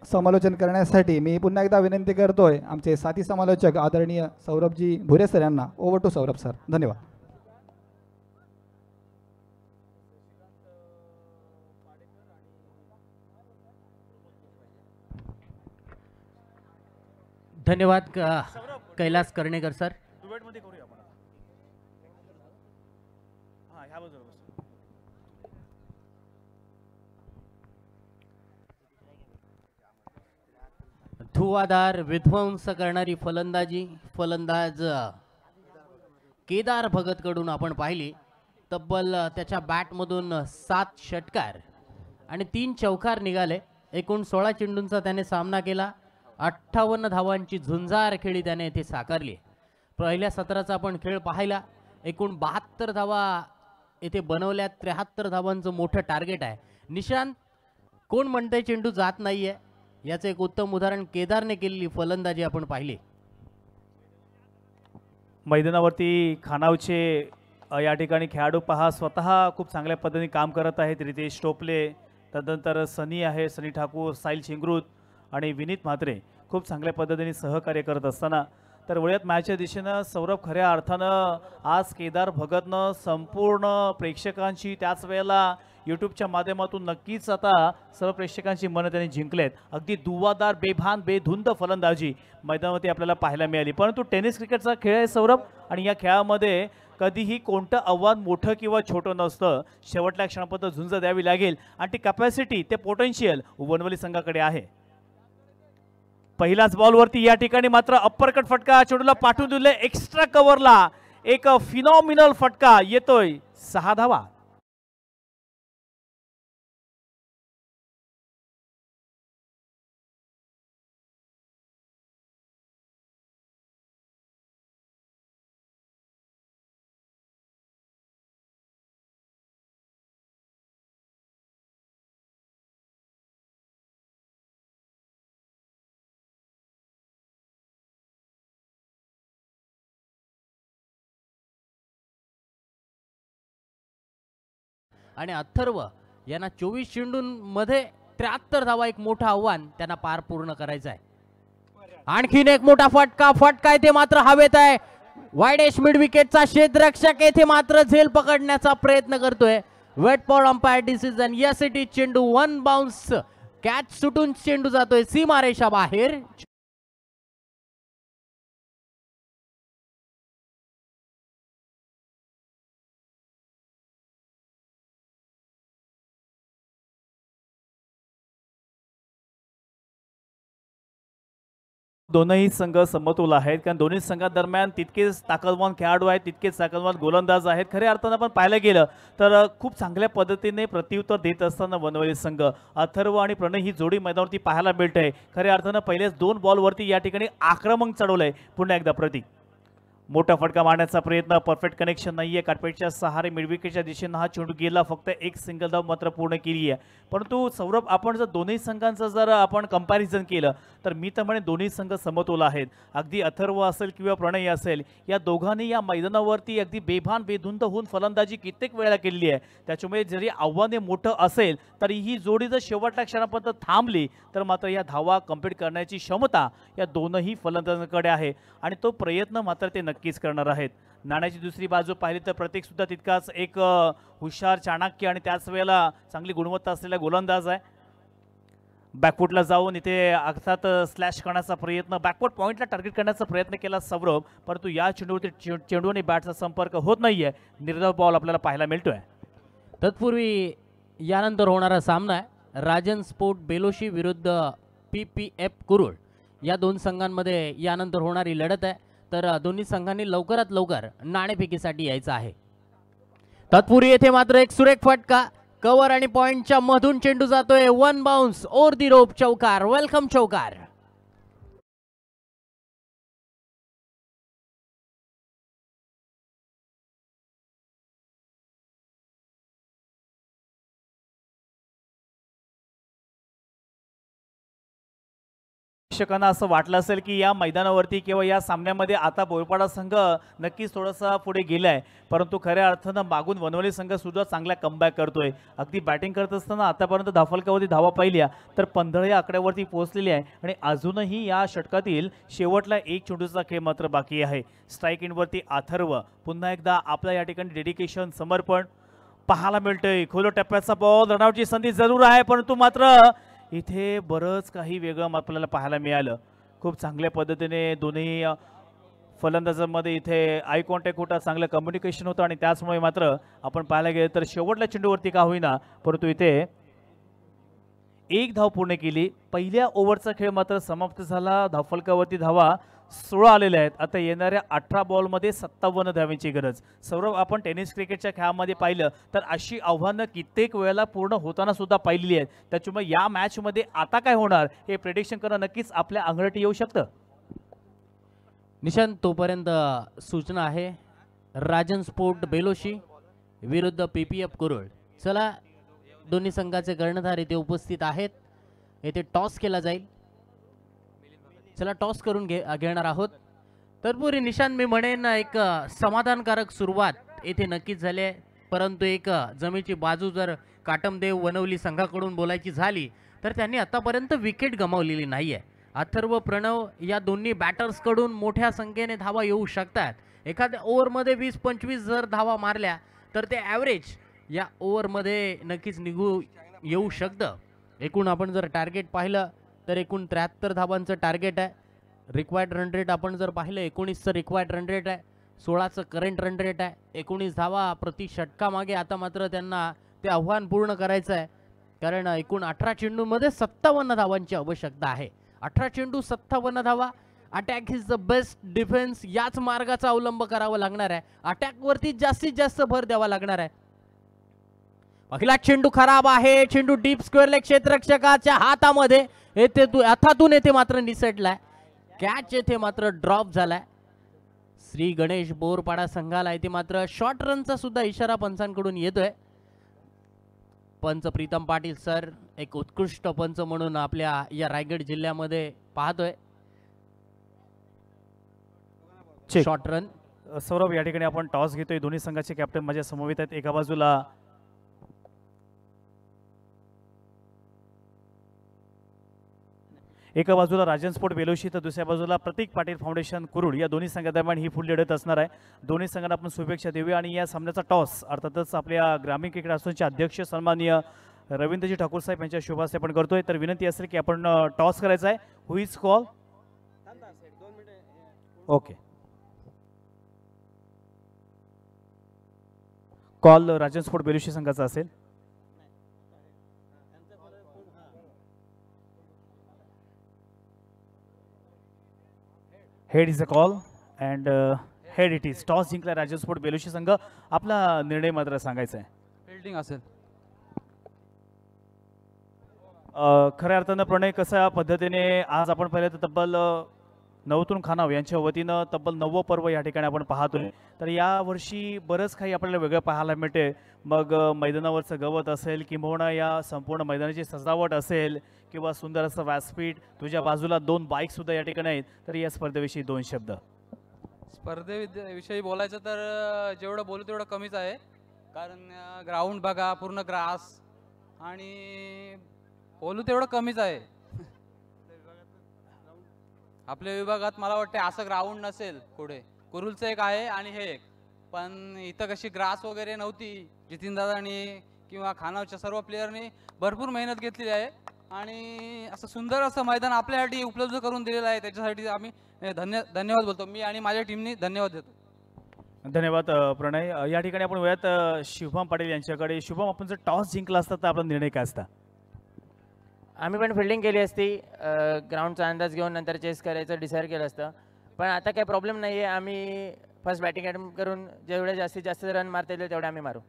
समालोचन करण्यासाठी मी पुन्हा एकदा विनंती करतोय आमचे साथी समालोचक आदरणीय सौरभजी भुरे सर यांना. Over to Saurabh sir. धन्यवाद. धन्यवाद कैलास कर्णेकर सर. धुवाधार विध्वंस करणारी फलंदाज केदार भगत कडून आपण पाहिली. तब्बल त्याच्या बॅटमधून 7 षटकार आणि 3 चौकार निघाले. एकूण 16 चेंडूंचा त्याने सामना केला. 58 धावांची झुंजार खेळी त्याने येथे साकारली. पहिल्या सत्राचा आपण खेळ पाहिला. एकूण 72 धावा येथे बनवल्या. 73 धावांचं मोठं टार्गेट आहे. निशांत कोण म्हणतंय चेंडू जात नाहीये याचं एक उत्तम उदाहरण केदारने केलेली फलंदाजी आपण पाहिली. मैदानावरती खानावचे या ठिकाणी खेळाडू पहा स्वतः खूप चांगल्या पद्धतीने काम करत आहेत. रितेश टोपले तदनंतर सनी आहे, सनी ठाकूर, साहिल शिंगरूत आणि विनीत म्हात्रे खूप चांगल्या पद्धतीने सहकार्य करत असताना तर वळ्यात मॅचच्या दिशेनं सौरभ खऱ्या अर्थानं आज केदार भगतनं संपूर्ण प्रेक्षकांची त्याच वेळेला यूट्यूबच्या माध्यमातून नक्कीच आता सर्व प्रेक्षकांची मनं त्यांनी जिंकलेत. अगदी दुवादार बेभान बेधुंद फलंदाजी मैदानावरती आपल्याला पाहायला मिळाली. परंतु टेनिस क्रिकेटचा खेळ आहे सौरभ आणि या खेळामध्ये कधीही कोणतं आव्हान मोठं किंवा छोटं नसतं. शेवटल्या क्षणापर्यंत झुंज द्यावी लागेल आणि ती कॅपॅसिटी ते पोटेन्शियल वनवली संघाकडे आहे. पहिल्याच बॉलवरती या ठिकाणी मात्र अप्परकट फटका चेंडूला पाठवून दिले. एक्स्ट्रा कव्हरला एक फिनॉमिनल फटका येतोय. 6 धावा. आणि अथर्व यांना 24 चेंडूंमध्ये 73 धावा एक मोठं आव्हान त्यांना पार पूर्ण करायचं आहे. आणखीन एक मोठा फटका येथे मात्र हवेत आहे. वायडेश मिड विकेटचा क्षेत्ररक्षक येथे मात्र झेल पकडण्याचा प्रयत्न करतोय. Wait for umpire decision. Yes it is. चेंडू 1 बाउन्स कॅच सुटून चेंडू जातोय सीमारेषा बाहेर. दोनही संघ समतोल आहेत, कारण दोन्ही संघादरम्यान तितकेच ताकदवान खेळाडू आहेत, तितकेच ताकदवान गोलंदाज आहेत. खऱ्या अर्थानं आपण पाहायला गेलं तर खूप चांगल्या पद्धतीने प्रत्युत्तर देत असताना वनवली संघ अथर्व आणि प्रणय ही जोडी मैदानावरती पाहायला मिळते. खऱ्या अर्थानं पहिलेच 2 बॉलवरती या ठिकाणी आक्रमक चढवलंय. पुन्हा एकदा प्रतीक मोठा फटका मारण्याचा प्रयत्न, परफेक्ट कनेक्शन नाहीये. काटपेटच्या सहारे मिडविकेटच्या दिशेनं हा चेंडू गेला, फक्त एक सिंगल धाव मात्र पूर्ण केली आहे. परंतु सौरभ, आपण जर दोन्ही संघांचं जर आपण कंपॅरिझन केलं तर मी तर म्हणे दोन्ही संघ समतोल आहेत. अगदी अथर्व असेल किंवा प्रणय असेल, या दोघांनी या मैदानावरती अगदी बेभान बेधुंद होऊन फलंदाजी कित्येक वेळा केलेली आहे. त्याच्यामुळे जरी आव्हाने मोठं असेल तरी ही जोडी जर शेवटच्या क्षणापर्यंत थांबली तर मात्र या धावा कंप्लीट करण्याची क्षमता या दोनही फलंदाजांकडे आहे आणि तो प्रयत्न मात्र ते नक्कीच करणार आहेत. नाण्याची दुसरी बाजू पाहिली तर प्रतीक सुद्धा तितकाच एक हुशार, चाणक्य आणि त्याच वेळेला चांगली गुणवत्ता असलेला गोलंदाज आहे. बॅकफुटला जाऊन इथे अर्थात स्लॅश करण्याचा प्रयत्न, बॅकवर्ड पॉईंटला टार्गेट करण्याचा प्रयत्न केला सौरभ, परंतु या चेंडूवरती चेंडू आणि बॅटचा संपर्क होत नाहीये. निर्धाव बॉल आपल्याला पाहायला मिळतोय. तत्पूर्वी यानंतर होणारा सामना आहे राजन स्पोर्ट बेलोशी विरुद्ध PPF कुरुळ. या दोन संघांमध्ये यानंतर होणारी लढत आहे. तर दोन्ही संघांनी लवकरात लवकर नाणेफेकीसाठी यायचं आहे. तत्पूर्वी येथे मात्र एक सुरेख फटका, कव्हर आणि पॉइंटच्या मधून चेंडू जातोय. 1 बाउन्स ओव्हर दी रोप, चौकार. वेलकम चौकार. प्रेक्षकांना असं वाटलं असेल की या मैदानावरती किंवा या सामन्यामध्ये आता बोरपाडा संघ नक्कीच थोडासा पुढे गेलाय, परंतु खऱ्या अर्थानं मागून वनवली संघ सुद्धा चांगला कमबॅक करतोय. अगदी बॅटिंग करत असताना आतापर्यंत धावफलकावरती धावा पाहिल्या तर 15 या आकड्यावरती पोहोचलेली आहे आणि अजूनही या षटकातील शेवटला एक चेंडूचा खेळ मात्र बाकी आहे. स्ट्राईक इनवरती अथर्व पुन्हा एकदा आपल्या या ठिकाणी डेडिकेशन, समर्पण पाहायला मिळतंय. खोलो टप्प्याचा बॉल, रनआउटची संधी जरूर आहे, परंतु मात्र इथे बरंच काही वेगळं आपल्याला पाहायला मिळालं. खूप चांगल्या पद्धतीने दोन्ही फलंदाजांमध्ये इथे आय कॉन्टॅक्ट होता, चांगलं कम्युनिकेशन होतं आणि त्याचमुळे मात्र आपण पाहायला गेलं तर शेवटल्या चेंडूवरती का होईना परंतु इथे एक धाव पूर्ण केली. पहिल्या ओव्हरचा खेळ मात्र समाप्त झाला. धावफलकावरती धावा 16 आलेल्या आहेत. आता येणाऱ्या 18 बॉलमध्ये 57 धावांची गरज. सौरभ, आपण टेनिस क्रिकेटच्या खेळामध्ये पाहिलं तर अशी आव्हानं कित्येक वेळेला पूर्ण होताना सुद्धा पाहिलेली आहेत. त्याच्यामुळे या मॅचमध्ये आता काय होणार हे प्रेडिक्शन करणं नक्कीच आपल्या अंगलटी येऊ शकतं. निशांत, तोपर्यंत सूचना आहे राजन स्पोर्ट बेलोशी विरुद्ध PPF कुरुळ. चला, दोन्ही संघाचे कर्णधार इथे उपस्थित आहेत. येथे टॉस केला जाईल. चला, टॉस करून घेणार आहोत. तत्पूर्वी निशांत, मी म्हणेन एक समाधानकारक सुरुवात येथे नक्कीच झाली आहे, परंतु एक जमेची बाजू जर काटमदेव वनवली संघाकडून बोलायची झाली तर त्यांनी आतापर्यंत विकेट गमावलेली नाही आहे. अथर्व, प्रणव या दोन्ही बॅटर्सकडून मोठ्या संख्येने धावा येऊ शकतात. एखाद्या ओव्हरमध्ये 20-25 जर धावा मारल्या तर ते ॲव्हरेज या ओव्हरमध्ये नक्कीच येऊ शकतं. एकूण आपण जर टार्गेट पाहिलं तर एकूण 73 धावांचं टार्गेट आहे. रिक्वायर्ड रन रेट आपण जर पाहिलं 19चं रिक्वायर्ड रन रेट आहे, 16चं करंट रन रेट आहे. 19 धावा प्रति षटकामागे आता मात्र त्यांना ते आव्हान पूर्ण करायचं आहे, कारण एकूण 18 चेंडूमध्ये 57 धावांची आवश्यकता आहे. 18 चेंडू 57 धावा. Attack is the best defence. याच मार्गाचा अवलंब करावा लागणार आहे. अटॅकवरती जास्तीत जास्त भर द्यावा लागणार आहे. पहिला चेंडू खराब आहे. चेंडू डीप स्क्वेअर लेग क्षेत्ररक्षकाच्या हातामध्ये येथे हातातून येथे मात्र निसटलाय. कॅच येथे मात्र ड्रॉप झालाय. श्री गणेश बोरपाडा संघाला येथे मात्र शॉर्ट रनचा सुद्धा इशारा पंचांकडून येतोय. पंच प्रीतम पाटील सर एक उत्कृष्ट पंच म्हणून आपल्या या रायगड जिल्ह्यामध्ये पाहतोय. Short run. सौरभ, या ठिकाणी आपण टॉस घेतोय. दोन्ही संघाचे कॅप्टन माझ्या समवेत आहेत. एका बाजूला राजन स्पोर्ट बेलोशी तर दुसऱ्या बाजूला प्रतीक पाटील फाउंडेशन कुरुळ. या दोन्ही संघादरम्यान ही फुल लढत असणार आहे. दोन्ही संघांना आपण शुभेच्छा देऊया आणि या सामन्याचा टॉस अर्थातच आपल्या ग्रामीण क्रिकेट असोसिएशनचे अध्यक्ष सन्माननीय रवींद्रजी ठाकूर साहेब यांच्या शुभास्ते आपण करतोय. तर विनंती असेल की आपण टॉस करायचा आहे. Who is call? Okay, call Rajan sport Beloshi संघाचा असेल. Head is a call and head it is. Toss जिंकला राजन स्पोर्ट बेलुशी संघ. आपला निर्णय मात्र सांगायचा आहे. फिल्डिंग असेल. खऱ्या अर्थानं प्रणय कशा पद्धतीने आज आपण पाहिलं तर तब्बल नवतून खानाव यांच्या वतीनं तब्बल 9वं पर्व या ठिकाणी आपण पाहतोय. तर यावर्षी बरंच काही आपल्याला वेगळं पाहायला मिळते. मग मैदानावरचं गवत असेल किंवा या संपूर्ण मैदानाची सजावट असेल किंवा सुंदर असं व्यासपीठ, तुझ्या बाजूला 2 बाईकसुद्धा या ठिकाणी आहेत. तर या स्पर्धेविषयी 2 शब्द. स्पर्धेविषयी बोलायचं तर जेवढं बोलू तेवढं कमीच आहे. कारण ग्राउंड बघा, पूर्ण ग्रास, आणि बोलू तेवढं कमीच आहे. आपल्या विभागात मला वाटते असं ग्राउंड नसेल. पुढे कुरुलचं एक आहे आणि हे एक, पण इथं कशी ग्रास वगैरे नव्हती. जितीनदादांनी किंवा खानावच्या सर्व प्लेयरनी भरपूर मेहनत घेतलेली आहे आणि असं सुंदर असं मैदान आपल्यासाठी उपलब्ध करून दिलेलं आहे. त्याच्यासाठी आम्ही धन्यवाद बोलतो. मी आणि माझ्या टीमनी धन्यवाद देतो. धन्यवाद प्रणय. या ठिकाणी आपण वयात शुभम पाटील यांच्याकडे. शुभम, आपण जर टॉस जिंकला असता तर आपला निर्णय काय असता? आम्ही पण फिल्डिंग केली असती. ग्राउंडचा अंदाज घेऊन नंतर चेस करायचं डिसाईड केलं असतं. पण आता काही प्रॉब्लेम नाही आहे. आम्ही फर्स्ट बॅटिंग अटेम्प्ट करून जेवढे जास्तीत जास्त रन मारता येईल तेवढे आम्ही मारू.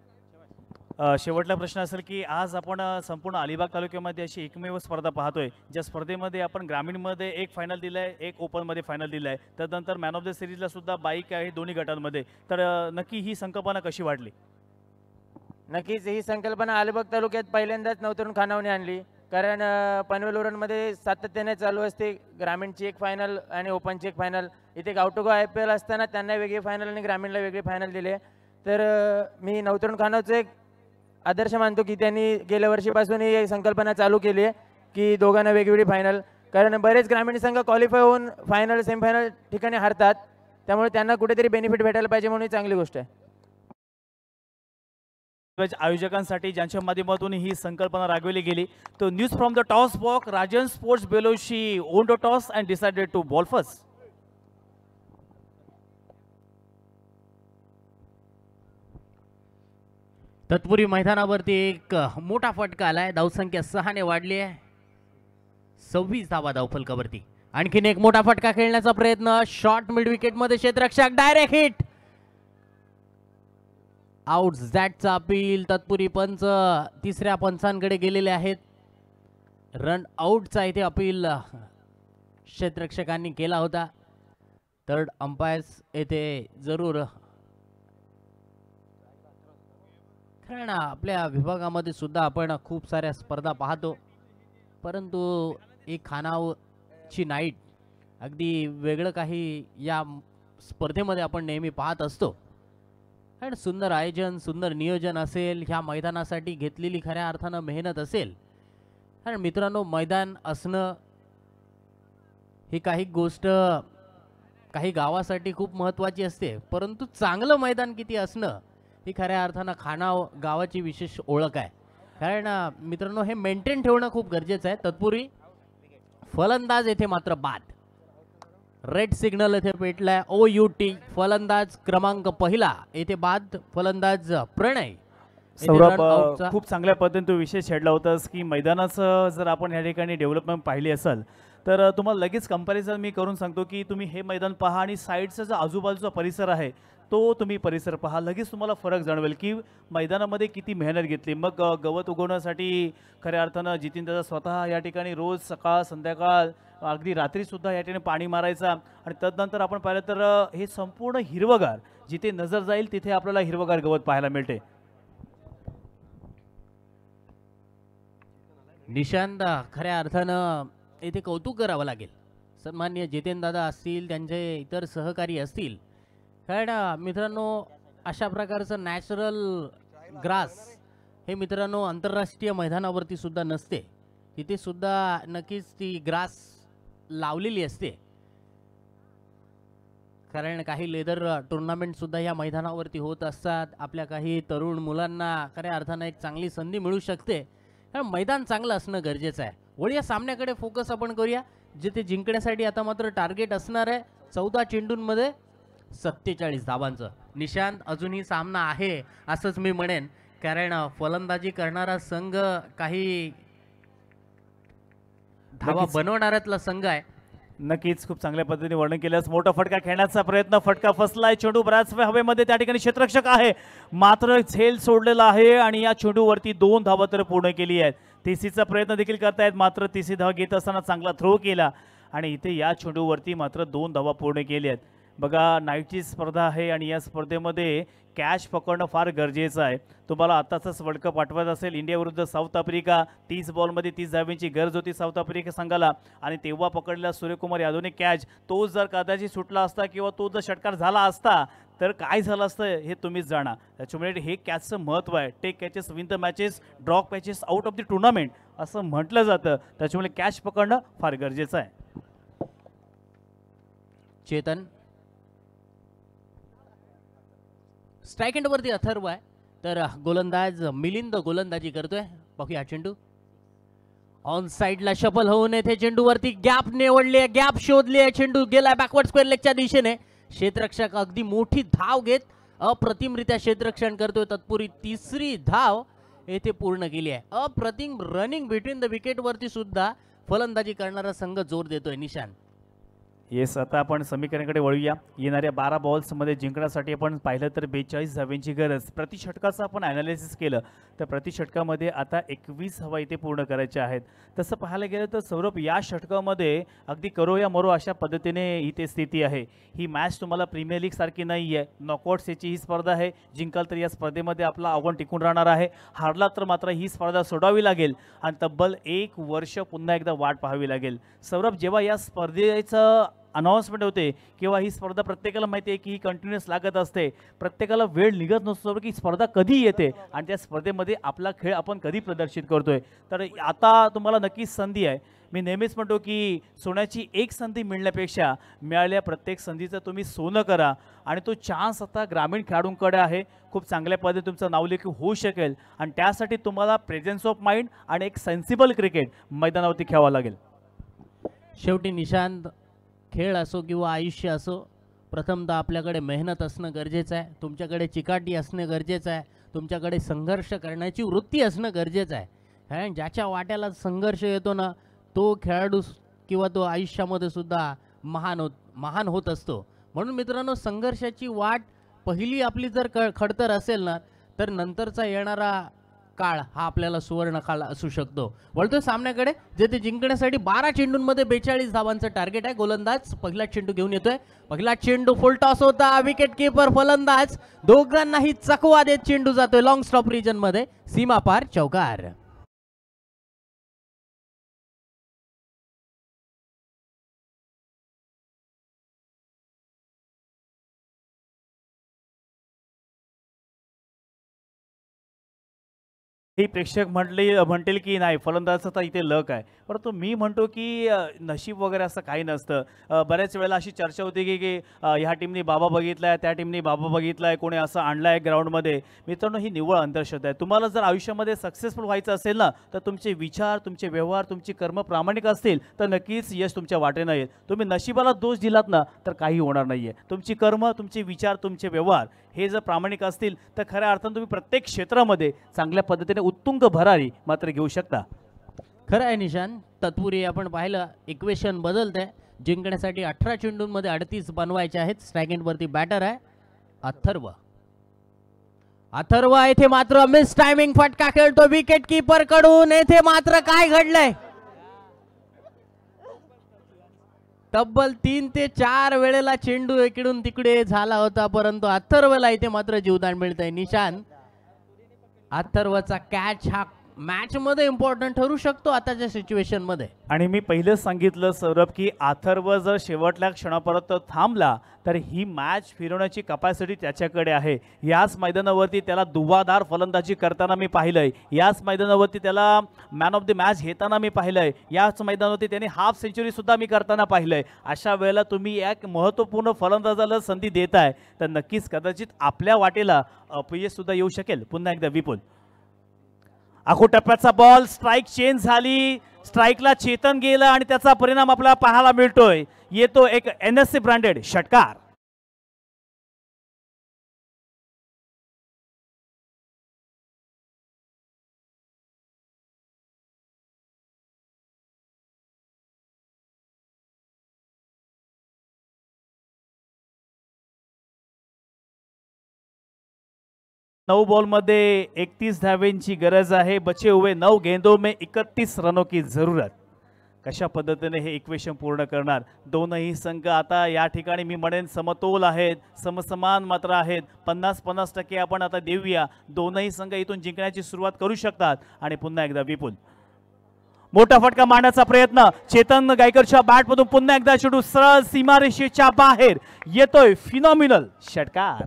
शेवटला प्रश्न असेल की आज आपण संपूर्ण अलिबाग तालुक्यामध्ये अशी एकमेव स्पर्धा पाहतोय ज्या स्पर्धेमध्ये आपण ग्रामीणमध्ये एक फायनल दिलं आहे, एक ओपनमध्ये फायनल दिलं आहे. त्यानंतर मॅन ऑफ द सिरीजला सुद्धा बाईक आहे दोन्ही गटांमध्ये. तर नक्की ही संकल्पना कशी वाढली? नक्कीच ही संकल्पना अलिबाग तालुक्यात पहिल्यांदाच नवतरुण खानावने आणली. कारण पनवेल उरणमध्ये सातत्याने चालू असते ग्रामीणची एक फायनल आणि ओपनची एक फायनल. इथे गावटोगाव IPL असताना त्यांना वेगळी फायनल आणि ग्रामीणला वेगळी फायनल दिली आहे. तर मी नवतरुण खानावचं एक आदर्श मानतो की त्यांनी गेल्या वर्षीपासून ही संकल्पना चालू केली आहे की दोघांना वेगवेगळी फायनल. कारण बरेच ग्रामीण संघ क्वालिफाय होऊन फायनल सेमीफायनल ठिकाणी हारतात. त्यामुळे त्यांना कुठेतरी बेनिफिट भेटायला पाहिजे म्हणून ही चांगली गोष्ट आहे. आयोजकांसाठी ज्यांच्या माध्यमातून ही संकल्पना राबवली गेली. तो news from the toss box. Rajan sports Beloshi won the toss and decided to bowl first. तत्पुरी मैदानावरती एक मोठा फटका आलाय. धावसंख्या 6 ने वाढली आहे. 26 धावा धावफलकावरती. आणखीन एक मोठा फटका खेळण्याचा प्रयत्न. शॉर्ट मिड विकेट मध्ये क्षेत्ररक्षक डायरेक्ट हिट. आउट. झॅटचा अपील. तत्पुरी पंच तिसऱ्या पंचांकडे गेलेले आहेत. रन आउटचा इथे अपील क्षेत्ररक्षकांनी केला होता. थर्ड अंपायर्स येथे जरूर. कारण आपल्या विभागामध्ये सुद्धा आपण खूप साऱ्या स्पर्धा पाहतो, परंतु एक खानावची नाईट अगदी वेगळं काही या स्पर्धेमध्ये आपण नेहमी पाहत असतो. कारण सुंदर आयोजन, सुंदर नियोजन असेल, ह्या मैदानासाठी घेतलेली खऱ्या अर्थानं मेहनत असेल. कारण मित्रांनो, मैदान असणं ही काही गोष्ट काही गावासाठी खूप महत्त्वाची असते, परंतु चांगलं मैदान किती असणं ही खऱ्या अर्थानं खानाव गावाची विशेष ओळख आहे. कारण मित्रांनो, हे मेंटेन ठेवणं खूप गरजेचं आहे. तत्पूर्वी फलंदाज येथे मात्र बाद. रेड सिग्नल येथे पेटलाय. OUT फलंदाज क्रमांक पहिला येथे बाद. फलंदाज प्रणय. सौरभ, खूप चांगल्या पद्धतीने तू विषय छेडला होतास की मैदानाचं जर आपण या ठिकाणी डेव्हलपमेंट पाहिली असेल तर तुम्हाला लगेच कंपॅरिझन मी करून सांगतो की तुम्ही हे मैदान पहा आणि साईडचा जो आजूबाजूचा परिसर आहे तो तुम्ही परिसर पहा. लगेच तुम्हाला फरक जाणवेल की मैदानामध्ये किती मेहनत घेतली. मग गवत उगवण्यासाठी खऱ्या अर्थानं जितीनदादा स्वतः या ठिकाणी रोज सकाळ संध्याकाळ अगदी रात्रीसुद्धा या ठिकाणी पाणी मारायचा. आणि तदनंतर आपण पाहिलं तर हे संपूर्ण हिरवगार, जिथे नजर जाईल तिथे आपल्याला हिरवगार गवत पाहायला मिळते. निशांत, खऱ्या अर्थानं येथे कौतुक करावं लागेल. सन्माननीय जितेंद्रदादा असतील, त्यांचे इतर सहकारी असतील. कारण मित्रांनो, अशा प्रकारचं नॅचरल ग्रास हे मित्रांनो आंतरराष्ट्रीय मैदानावरती सुद्धा नसते. तिथे सुद्धा नक्कीच ती ग्रास लावलेली असते. कारण काही लेदर टुर्नामेंट सुद्धा या मैदानावरती होत असतात. आपल्या काही तरुण मुलांना खऱ्या अर्थानं एक चांगली संधी मिळू शकते. कारण मैदान चांगलं असणं गरजेचं आहे. वळूया सामन्याकडे, फोकस आपण करूया. जिथे जिंकण्यासाठी आता मात्र टार्गेट असणार आहे 14 चेंडूंमध्ये 47 धावांचं. निशांत, अजूनही सामना आहे असंच मी म्हणेन. कारण फलंदाजी करणारा संघ काही धावा बनवणाऱ्यातला संघ आहे. नक्कीच खूप चांगल्या पद्धतीने वर्णन केल्यास मोठा फटका खेळण्याचा प्रयत्न, फटका फसलाय, चेंडू बऱ्याच वेळ हवेमध्ये, त्या ठिकाणी क्षेत्ररक्षक आहे मात्र झेल सोडलेला आहे आणि या चेंडूवरती 2 धावा तर पूर्ण केली आहेत. तिसीचा प्रयत्न देखील करतायत मात्र तिसी धावा घेत असताना चांगला थ्रो केला आणि इथे या चेंडूवरती मात्र 2 धावा पूर्ण केल्या आहेत. बघा नाईटची स्पर्धा आहे आणि या स्पर्धेमध्ये कॅच पकडणं फार गरजेचं आहे. तुम्हाला आत्ताचाच वर्ल्ड कप आठवत असेल, इंडिया विरुद्ध साऊथ आफ्रिका 30 बॉलमध्ये 30 धावांची गरज होती साऊथ आफ्रिका संघाला आणि तेव्हा पकडलेला सूर्यकुमार यादवने कॅच, तो जर कदाचित सुटला असता किंवा तो जर षटकार झाला असता तर काय झालं असतं हे तुम्हीच जाणा. त्याच्यामुळे हे कॅचचं महत्त्व आहे. Take catches win the matches, drop matches out of the tournament असं म्हटलं जातं. त्याच्यामुळे कॅच पकडणं फार गरजेचं आहे. चेतन स्ट्राईक एंडवरती अथर्व आहे तर गोलंदाज मिलिंद गोलंदाजी करतोय. बघूया चेंडू ऑन साइडला शफल होऊन येथे चेंडूवरती गॅप निवडली आहे, गॅप शोधली आहे, चेंडू गेलाय बॅकवर्ड स्क्वेअर लेगच्या दिशेने. क्षेत्ररक्षक अगदी मोठी धाव घेत अप्रतिमरित्या क्षेत्ररक्षण करतोय. तत्पूर्वी तिसरी धाव येथे पूर्ण केली आहे. अप्रतिम रनिंग बिटवीन द विकेट वरती सुद्धा फलंदाजी करणारा संघ जोर देतोय. निशान येस, आता आपण समीकरणाकडे वळूया. येणाऱ्या 12 बॉल्समध्ये जिंकण्यासाठी आपण पाहिलं तर 42 धावांची गरज. प्रति षटकाचं आपण ॲनालिसिस केलं तर प्रति षटकामध्ये आता 21 धावा इथे पूर्ण करायच्या आहेत. तसं पाहायला गेलं तर सौरभ या षटकामध्ये अगदी करो या मरो अशा पद्धतीने इथे स्थिती आहे. ही मॅच तुम्हाला प्रीमियर लीग सारखी नाही आहे. नॉकआउट्सची ही स्पर्धा आहे. जिंकाल तर या स्पर्धेमध्ये आपला आव्हान टिकून राहणार आहे, हारला तर मात्र ही स्पर्धा सोडावी लागेल आणि तब्बल 1 वर्ष पुन्हा एकदा वाट पाहावी लागेल. सौरभ, जेव्हा या स्पर्धेचं अनाउन्समेंट होते किंवा ही स्पर्धा प्रत्येकाला माहिती आहे की ही कंटिन्युअस लागत असते, प्रत्येकाला वेळ निघत नसतो की स्पर्धा कधी येते आणि त्या स्पर्धेमध्ये आपला खेळ आपण कधी प्रदर्शित करतोय. तर आता तुम्हाला नक्कीच संधी आहे. मी नेहमीच म्हणतो की सोन्याची एक संधी मिळण्यापेक्षा मिळालेल्या प्रत्येक संधीचं तुम्ही सोनं करा आणि तो चान्स आता ग्रामीण खेळाडूंकडे आहे. खूप चांगल्या पद्धतीने तुमचं नावलेखी होऊ शकेल आणि त्यासाठी तुम्हाला प्रेझेन्स ऑफ माइंड आणि एक सेन्सिबल क्रिकेट मैदानावरती खेळावं लागेल. शेवटी निशांत, खेळ असो किंवा आयुष्य असो, प्रथमतः आपल्याकडे मेहनत असणं गरजेचं आहे, तुमच्याकडे चिकाटी असणं गरजेचं आहे, तुमच्याकडे संघर्ष करण्याची वृत्ती असणं गरजेचं आहे. कारण ज्याच्या वाट्याला संघर्ष येतो ना तो खेळाडू किंवा तो आयुष्यामध्ये सुद्धा महान होत असतो. म्हणून मित्रांनो, संघर्षाची वाट पहिली आपली जर खडतर असेल ना तर नंतरचा येणारा काळ हा आपल्याला सुवर्ण काळ असू शकतो. वळतोय सामन्याकडे, जेथे जिंकण्यासाठी 12 चेंडूंमध्ये 42 धावांचं टार्गेट आहे. गोलंदाज पहिला चेंडू घेऊन येतोय. पहिला चेंडू फुल टॉस होता. विकेट किपर फलंदाज दोघांनाही चकवा देत चेंडू जातोय लॉंग स्टॉप रिजन मध्ये, सीमापार चौकार. ही प्रेक्षक म्हणतील की नाही फलंदाजाचा तर इथे लक आहे, परंतु मी म्हणतो की नशीब वगैरे असं काही नसतं. बऱ्याच वेळेला अशी चर्चा होती की ह्या टीमने बाबा बघितलाय, त्या टीमने बाबा बघितलाय, कोणी असं आणलाय ग्राउंडमध्ये. मित्रांनो, ही निव्वळ अंधश्रद्धा आहे. तुम्हाला जर आयुष्यामध्ये सक्सेसफुल व्हायचं असेल ना तर तुमचे विचार, तुमचे व्यवहार, तुमची कर्म प्रामाणिक असतील तर नक्कीच यश तुमच्या वाटेनं येईल. तुम्ही नशिबाला दोष दिलात ना तर काही होणार नाहीये. तुमची कर्म, तुमचे विचार, तुमचे व्यवहार हे जर प्रामाणिक असतील तर खऱ्या अर्थानं तुम्ही प्रत्येक क्षेत्रामध्ये चांगल्या पद्धतीने उत्तुंग भरारी मात्र घेऊ शकता. खरं आहे निशान. तत्पूर्वी आपण पाहिलं इक्वेशन बदलतंय. जिंकण्यासाठी 18 चेंडूंमध्ये 38 बनवायचे आहेत. स्ट्राईक एंडवरती बॅटर आहे अथर्व. येथे मात्र मिस टायमिंग फटका खेळतो विकेट किपर कडून. येथे मात्र काय घडलंय, तब्बल 3 ते 4 वेळेला चेंडू इकडून तिकडे झाला होता, परंतु अथर्वला इथे मात्र जीवदान मिळतंय. निशान, अथर्वचा कॅच हा मॅच मध्ये इम्पॉर्टंट ठरू शकतो आताच्या सिच्युएशन मध्ये. आणि मी पहिलेच सांगितलं सौरभ की अथर्व जर शेवटल्या क्षणापर्यंत थांबला तर ही मॅच फिरवण्याची कपॅसिटी त्याच्याकडे आहे. याच मैदानावरती त्याला दुवादार फलंदाजी करताना मी पाहिलंय. याच मैदानावरती त्याला मॅन ऑफ द मॅच घेताना मी पाहिलंय. याच मैदानावरती त्याने हाफ सेंचुरी सुद्धा मी करताना पाहिलंय. अशा वेळेला तुम्ही एक महत्त्वपूर्ण फलंदाजाला संधी देताय तर नक्कीच कदाचित आपल्या वाटेला अपयश सुद्धा येऊ शकेल. पुन्हा एकदा विपुल आखो टप्प्याचा बॉल, स्ट्राईक चेंज झाली, स्ट्राईकला चेतन गेलं आणि त्याचा परिणाम आपल्याला पाहायला मिळतोय. येतो एक NSC ब्रँडेड षटकार. 9 बॉलमध्ये 31 धावेंची गरज आहे. बचे हुए 9 गेंदों में 31 रनों की जरूरत. कशा पद्धतीने हे इक्वेशन पूर्ण करणार. दोनही संघ आता या ठिकाणी मी म्हणेन समतोल आहेत, समसमान मात्र आहेत. 50-50% आपण आता देऊया. दोनही संघ इथून जिंकण्याची सुरुवात करू शकतात. आणि पुन्हा एकदा विपुल मोठा फटका मारण्याचा प्रयत्न. चेतन गायकरच्या बॅटमधून पुन्हा एकदा चेंडू सरळ सीमारेषेच्या बाहेर येतोय. फिनॉमिनल षटकार.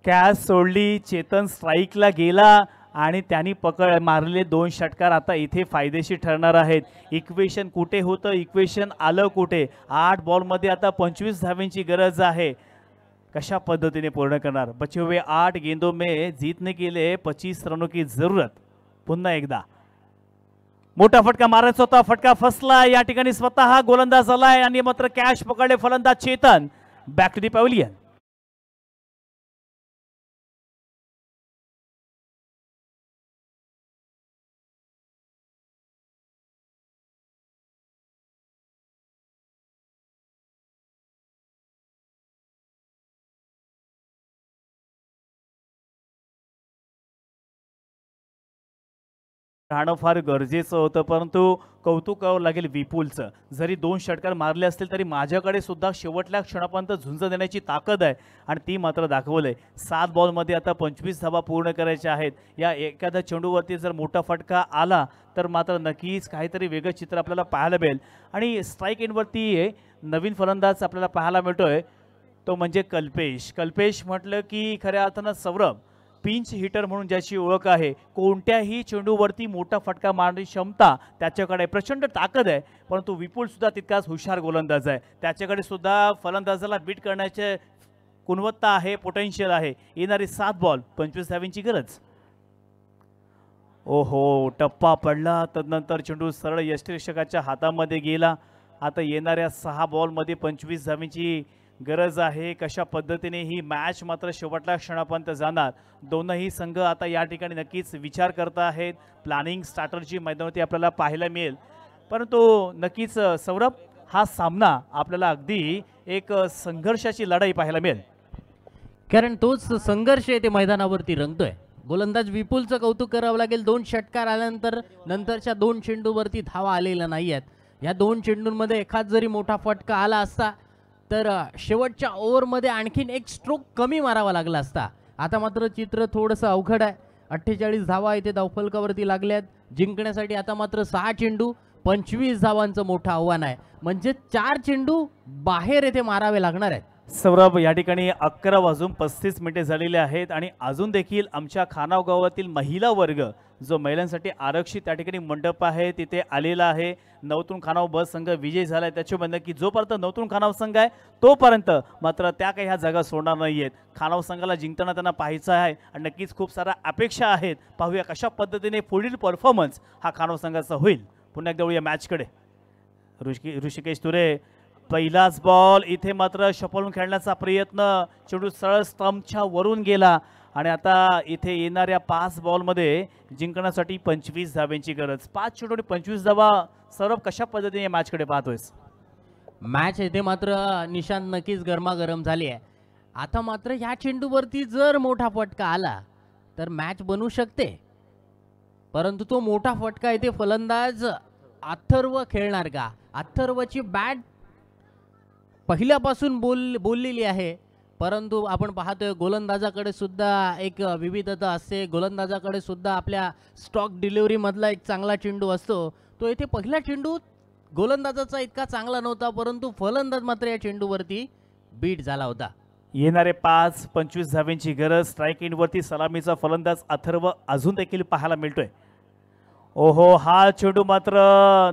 कॅच सोडली. चेतन स्ट्राईकला गेला आणि त्यांनी मारलेले 2 षटकार आता इथे फायदेशीर ठरणार आहेत. इक्वेशन कुठे होतं, इक्वेशन आलं कुठे. 8 बॉलमध्ये आता 25 धावेंची गरज आहे. कशा पद्धतीने पूर्ण करणार. बचे हुए 8 गेंदों में जीतने के लिए 25 रनों की जरूरत. पुन्हा एकदा मोठा फटका मारायचा होता. फटका फसला. या ठिकाणी स्वतः गोलंदाज आलाय आणि मात्र कॅच पकडले फलंदाज Chetan. Back to the pavilion. राहणं फार गरजेचं होतं, परंतु कौतुक करावं लागेल विपुलचं. जरी 2 षटकार मारले असतील तरी माझ्याकडे सुद्धा शेवटल्या क्षणापर्यंत झुंज देण्याची ताकद आहे आणि ती मात्र दाखवलंय. 7 बॉलमध्ये आता 25 धावा पूर्ण करायच्या आहेत. या एखाद्या चेंडूवरती जर मोठा फटका आला तर मात्र नक्कीच काहीतरी वेगळं चित्र आपल्याला पाहायला मिळेल. आणि स्ट्राईक एंडवरती नवीन फलंदाज आपल्याला पाहायला मिळतोय, तो म्हणजे कल्पेश. कल्पेश म्हटलं की खऱ्या अर्थानं सौरभ पिंच हिटर म्हणून ज्याची ओळख आहे. कोणत्याही चेंडूवरती मोठा फटका मारण्याची क्षमता त्याच्याकडे, प्रचंड ताकद आहे. परंतु विपुल सुद्धा तितकाच हुशार गोलंदाज आहे. त्याच्याकडे सुद्धा फलंदाजाला बीट करण्याचे गुणवत्ता आहे, पोटेन्शियल आहे. येणारी 7 बॉल 25 धावेंची गरज. ओहो, टप्पा पडला. तदनंतर चेंडू सरळ यष्टिरक्षकाच्या हातामध्ये गेला. आता येणाऱ्या 6 बॉलमध्ये 25 धावेंची गरज आहे. कशा पद्धतीने ही मॅच मात्र शेवटल्या क्षणापर्यंत जाणार. दोनही संघ आता या ठिकाणी नक्कीच विचार करत आहेत. प्लॅनिंग स्ट्रॅटर्जी मैदानावरती आपल्याला पाहायला मिळेल. परंतु नक्कीच सौरभ, हा सामना आपल्याला अगदी एक संघर्षाची लढाई पाहायला मिळेल. कारण तोच संघर्ष आहे ते मैदानावरती रंगतोय. गोलंदाज विपुलचं कौतुक करावं लागेल. 2 षटकार आल्यानंतर नंतरच्या 2 चेंडूवरती धावा आलेल्या नाही आहेत. या 2 चेंडूंमध्ये एखाद जरी मोठा फटका आला असता तर शेवटच्या ओव्हरमध्ये आणखीन एक स्ट्रोक कमी मारावा लागला असता. आता मात्र चित्र थोडंसं अवघड आहे. 48 धावा इथे धावफलकावरती लागल्यात. जिंकण्यासाठी आता मात्र 6 चेंडू 25 धावांचं मोठं आव्हान आहे. म्हणजे 4 चेंडू बाहेर येथे मारावे लागणार आहेत. सौरभ, या ठिकाणी 11:35 झालेले आहेत आणि अजून देखील आमच्या खानाव गावातील महिला वर्ग जो महिलांसाठी आरक्षित त्या ठिकाणी मंडप आहे तिथे आलेला आहे. नवतून खानाव बस संघ विजय झालाय. त्याच्यामध्ये की जोपर्यंत नवतून खानाव संघ आहे तोपर्यंत मात्र त्या काही ह्या जागा सोडणार नाही आहेत. खानाव संघाला जिंकताना त्यांना पाहायचं आहे आणि नक्कीच खूप साऱ्या अपेक्षा आहेत. पाहूया कशा पद्धतीने पुढील परफॉर्मन्स हा खानाव संघाचा होईल. पुन्हा एकदा वळूया मॅचकडे. ऋषिकेश तुरे, पहिलाच बॉल. इथे मात्र शपलून खेळण्याचा प्रयत्न. चेंडू सरळ स्टंपच्या वरून गेला आणि आता इथे येणाऱ्या 5 बॉलमध्ये जिंकण्यासाठी 25 धावेंची गरज. 5 चेंडू 25 धावा. सौरभ, कशा पद्धतीने मॅचकडे पाहतोयस? मॅच इथे मात्र निशांत नक्कीच गरमागरम झाली आहे. आता मात्र ह्या चेंडूवरती जर मोठा फटका आला तर मॅच बनू शकते. परंतु तो मोठा फटका इथे फलंदाज अथर्व खेळणार का? अथर्वची बॅट पहिल्यापासून बोललेली आहे. परंतु आपण पाहतोय गोलंदाजाकडे सुद्धा एक विविधता असते. गोलंदाजाकडे सुद्धा आपल्या स्टॉक डिलिव्हरी मधला एक चांगला चेंडू असतो. तो इथे पहिला चेंडू गोलंदाजाचा इतका चांगला नव्हता, परंतु फलंदाज मात्र या चेंडूवरती बीट झाला होता. येणारे 5-25 धावेंची गरज. स्ट्राईक एंडवरती सलामीचा फलंदाज अथर्व अजून देखील पाहायला मिळतोय. ओहो, हा चेंडू मात्र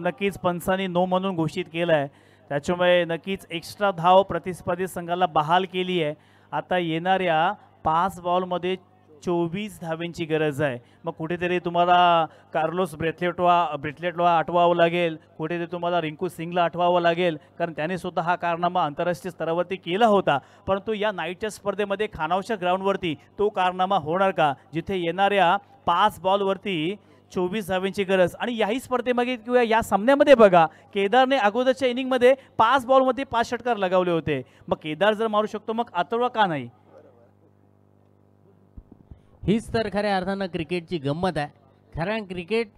नक्कीच पंचांनी नो म्हणून घोषित केलाय. त्याच्यामुळे नक्कीच एक्स्ट्रा धाव प्रतिस्पर्धी संघाला बहाल केली आहे. आता येणाऱ्या 5 बॉलमध्ये 24 धावेंची गरज आहे. मग कुठेतरी तुम्हाला कार्लोस ब्रेथलेटला आठवावं लागेल, कुठेतरी तुम्हाला रिंकू सिंगला आठवावं लागेल, कारण त्याने सुद्धा हा कारनामा आंतरराष्ट्रीय स्तरावरती केला होता. परंतु या नाईटच्या स्पर्धेमध्ये खानावच्या ग्राउंडवरती तो कारनामा होणार का, जिथे येणाऱ्या 5 बॉलवरती 24 धावेंची गरज. आणि याही स्पर्धेमध्ये किंवा या सामन्यामध्ये बघा, केदारने अगोदरच्या इनिंगमध्ये 5 बॉलमध्ये 5 षटकार लगावले होते. मग केदार जर मारू शकतो, मग अथर्व का नाही? हीच तर खऱ्या अर्थानं क्रिकेटची गंमत आहे. कारण क्रिकेट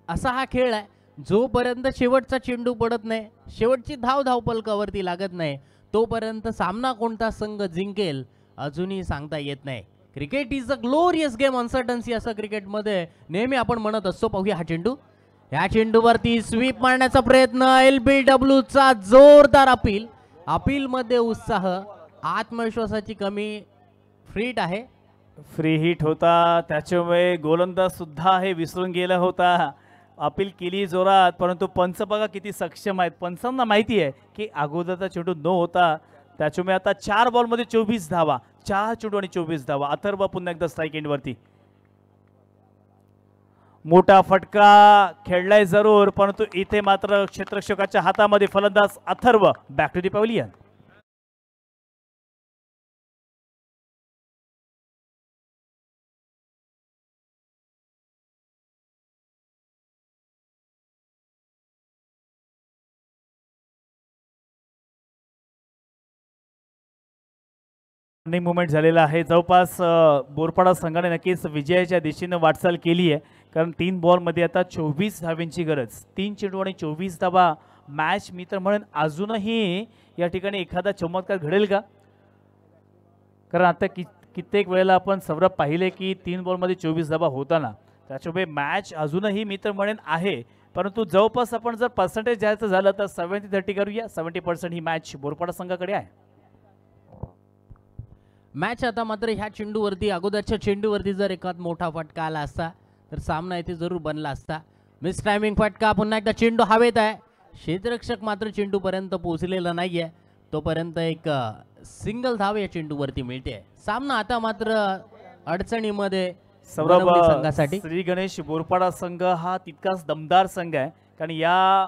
असा हा खेळ आहे, जोपर्यंत शेवटचा चेंडू पडत नाही, शेवटची धावपलकावरती लागत नाही, तोपर्यंत सामना कोणता संघ जिंकेल अजूनही सांगता येत नाही. Cricket is a glorious game, uncertainty असं क्रिकेटमध्ये नेहमी आपण म्हणत असतो. पाहूया हा चेंडू, ह्या चेंडूवरती स्वीप मारण्याचा प्रयत्न, LBW चा जोरदार अपील मध्ये उत्साह, आत्मविश्वासाची कमी, फ्रीट आहे, फ्री हिट होता, त्याच्यामुळे गोलंदाज सुद्धा हे विसरून गेला होता. अपील केली जोरात, परंतु पंच बघा किती सक्षम आहेत. पंचांना माहिती आहे की अगोदरचा चेंडू न होता, त्याच्यामुळे आता 4 बॉलमध्ये 24 धावा, 4 चेंडू आणि 24 धावा. अथर्व पुन्हा एकदा स्ट्राईक एंडवरती. मोठा फटका खेळलाय जरूर, परंतु इथे मात्र क्षेत्ररक्षकाच्या हातामध्ये फलंदाज Atharva. Back to the pavilion. Movement झालेला आहे. जवळपास बोरपाडा संघाने नक्कीच विजयाच्या दिशेने वाटचाल केली आहे, कारण 3 बॉलमध्ये आता 24 धावेंची गरज, 3 चेंडू आणि 24 धावा. मॅच मी तर म्हणेन अजूनही या ठिकाणी एखादा चमत्कार घडेल का, कारण आता कित्येक वेळेला आपण सौरभ पाहिले की 3 बॉलमध्ये 24 धावा होताना, त्याच्यामुळे मॅच अजूनही मी तर म्हणेन आहे. परंतु जवळपास आपण जर पर्सेंटेज द्यायचं झालं तर 70-30 करूया. 70% ही मॅच बोरपाडा संघाकडे आहे. मॅच आता मात्र ह्या चेंडूवरती, अगोदरच्या चेंडूवरती जर एखाद मोठा फटका आला असता तर सामना इथे जरूर बनला असता. मिस टायमिंग फटका, पुन्हा एकदा चेंडू हवेत आहे, क्षेत्ररक्षक मात्र चेंडूपर्यंत पोहोचलेला नाहीये, तोपर्यंत एक सिंगल धाव या चेंडूवरती मिळते. सामना आता मात्र अडचणीमध्ये सौरभ संघासाठी. श्री गणेश बोरपाडा संघ हा तितकाच दमदार संघ आहे, कारण या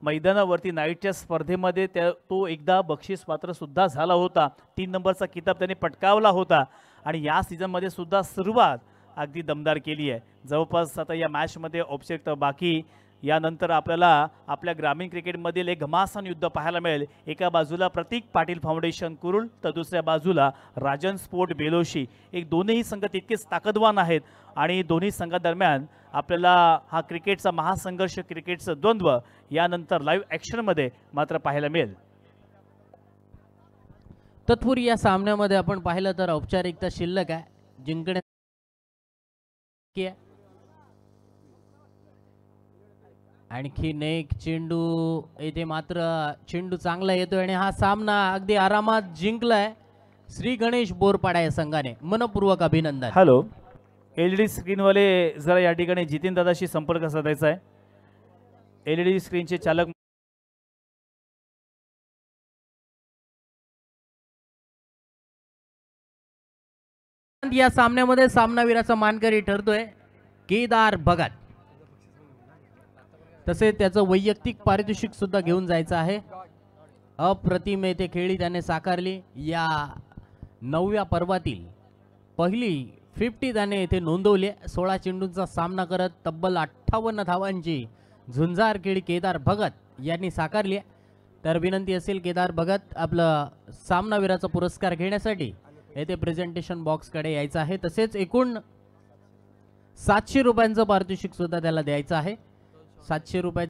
मैदानावरती नाईटच्या स्पर्धेमध्ये तो एकदा बक्षीस पात्र सुद्धा झाला होता. 3 नंबरचा किताब त्याने पटकावला होता आणि या सीझनमध्ये सुद्धा सुरुवात अगदी दमदार केली आहे. जवळपास आता या मॅचमध्ये औपचारिकता बाकी, यानंतर आपल्याला आपल्या ग्रामीण क्रिकेटमधील एक घमासान युद्ध पाहायला मिळेल. एका बाजूला प्रतीक पाटील फाउंडेशन कुरुल, तर दुसऱ्या बाजूला राजन स्पोर्ट बेलोशी. दोन्ही संघ तितकेच ताकदवान आहेत आणि दोन्ही संघादरम्यान आपल्याला हा क्रिकेटचा महासंघर्ष, क्रिकेटचं द्वंद्व यानंतर लाईव्ह ॲक्शनमध्ये मात्र पाहायला मिळेल. तत्पूर्वी या सामन्यामध्ये आपण पाहिलं तर औपचारिकता शिल्लक आहे, जिंकण्या आणखीन एक चेंडू येथे, मात्र चेंडू चांगला येतोय आणि हा सामना अगदी आरामात जिंकलाय श्री गणेश बोरपाडा या संघाने. मनपूर्वक अभिनंदन. हॅलो, LED स्क्रीनवाले जरा या ठिकाणी जितीन दादाशी संपर्क साधायचा आहे. LED स्क्रीनचे चालक या सामन्यामध्ये सामनावीराचा मानकरी ठरतोय केदार भगत. तसेच त्याचं वैयक्तिक पारितोषिक सुद्धा घेऊन जायचं आहे. अप्रतिम येथे खेळी त्याने साकारली. या 9व्या पर्वातील पहिली 50 त्याने येथे नोंदवली. 16 चेंडूंचा सामना करत तब्बल 58 धावांची झुंजार खेळी केदार भगत यांनी साकारली. तर विनंती असेल केदार भगत आपलं सामनावीराचा पुरस्कार घेण्यासाठी येथे प्रेझेंटेशन बॉक्सकडे यायचं आहे. तसेच एकूण 700 रुपयांचं पारितोषिक सुद्धा त्याला द्यायचं आहे. 700 रुपये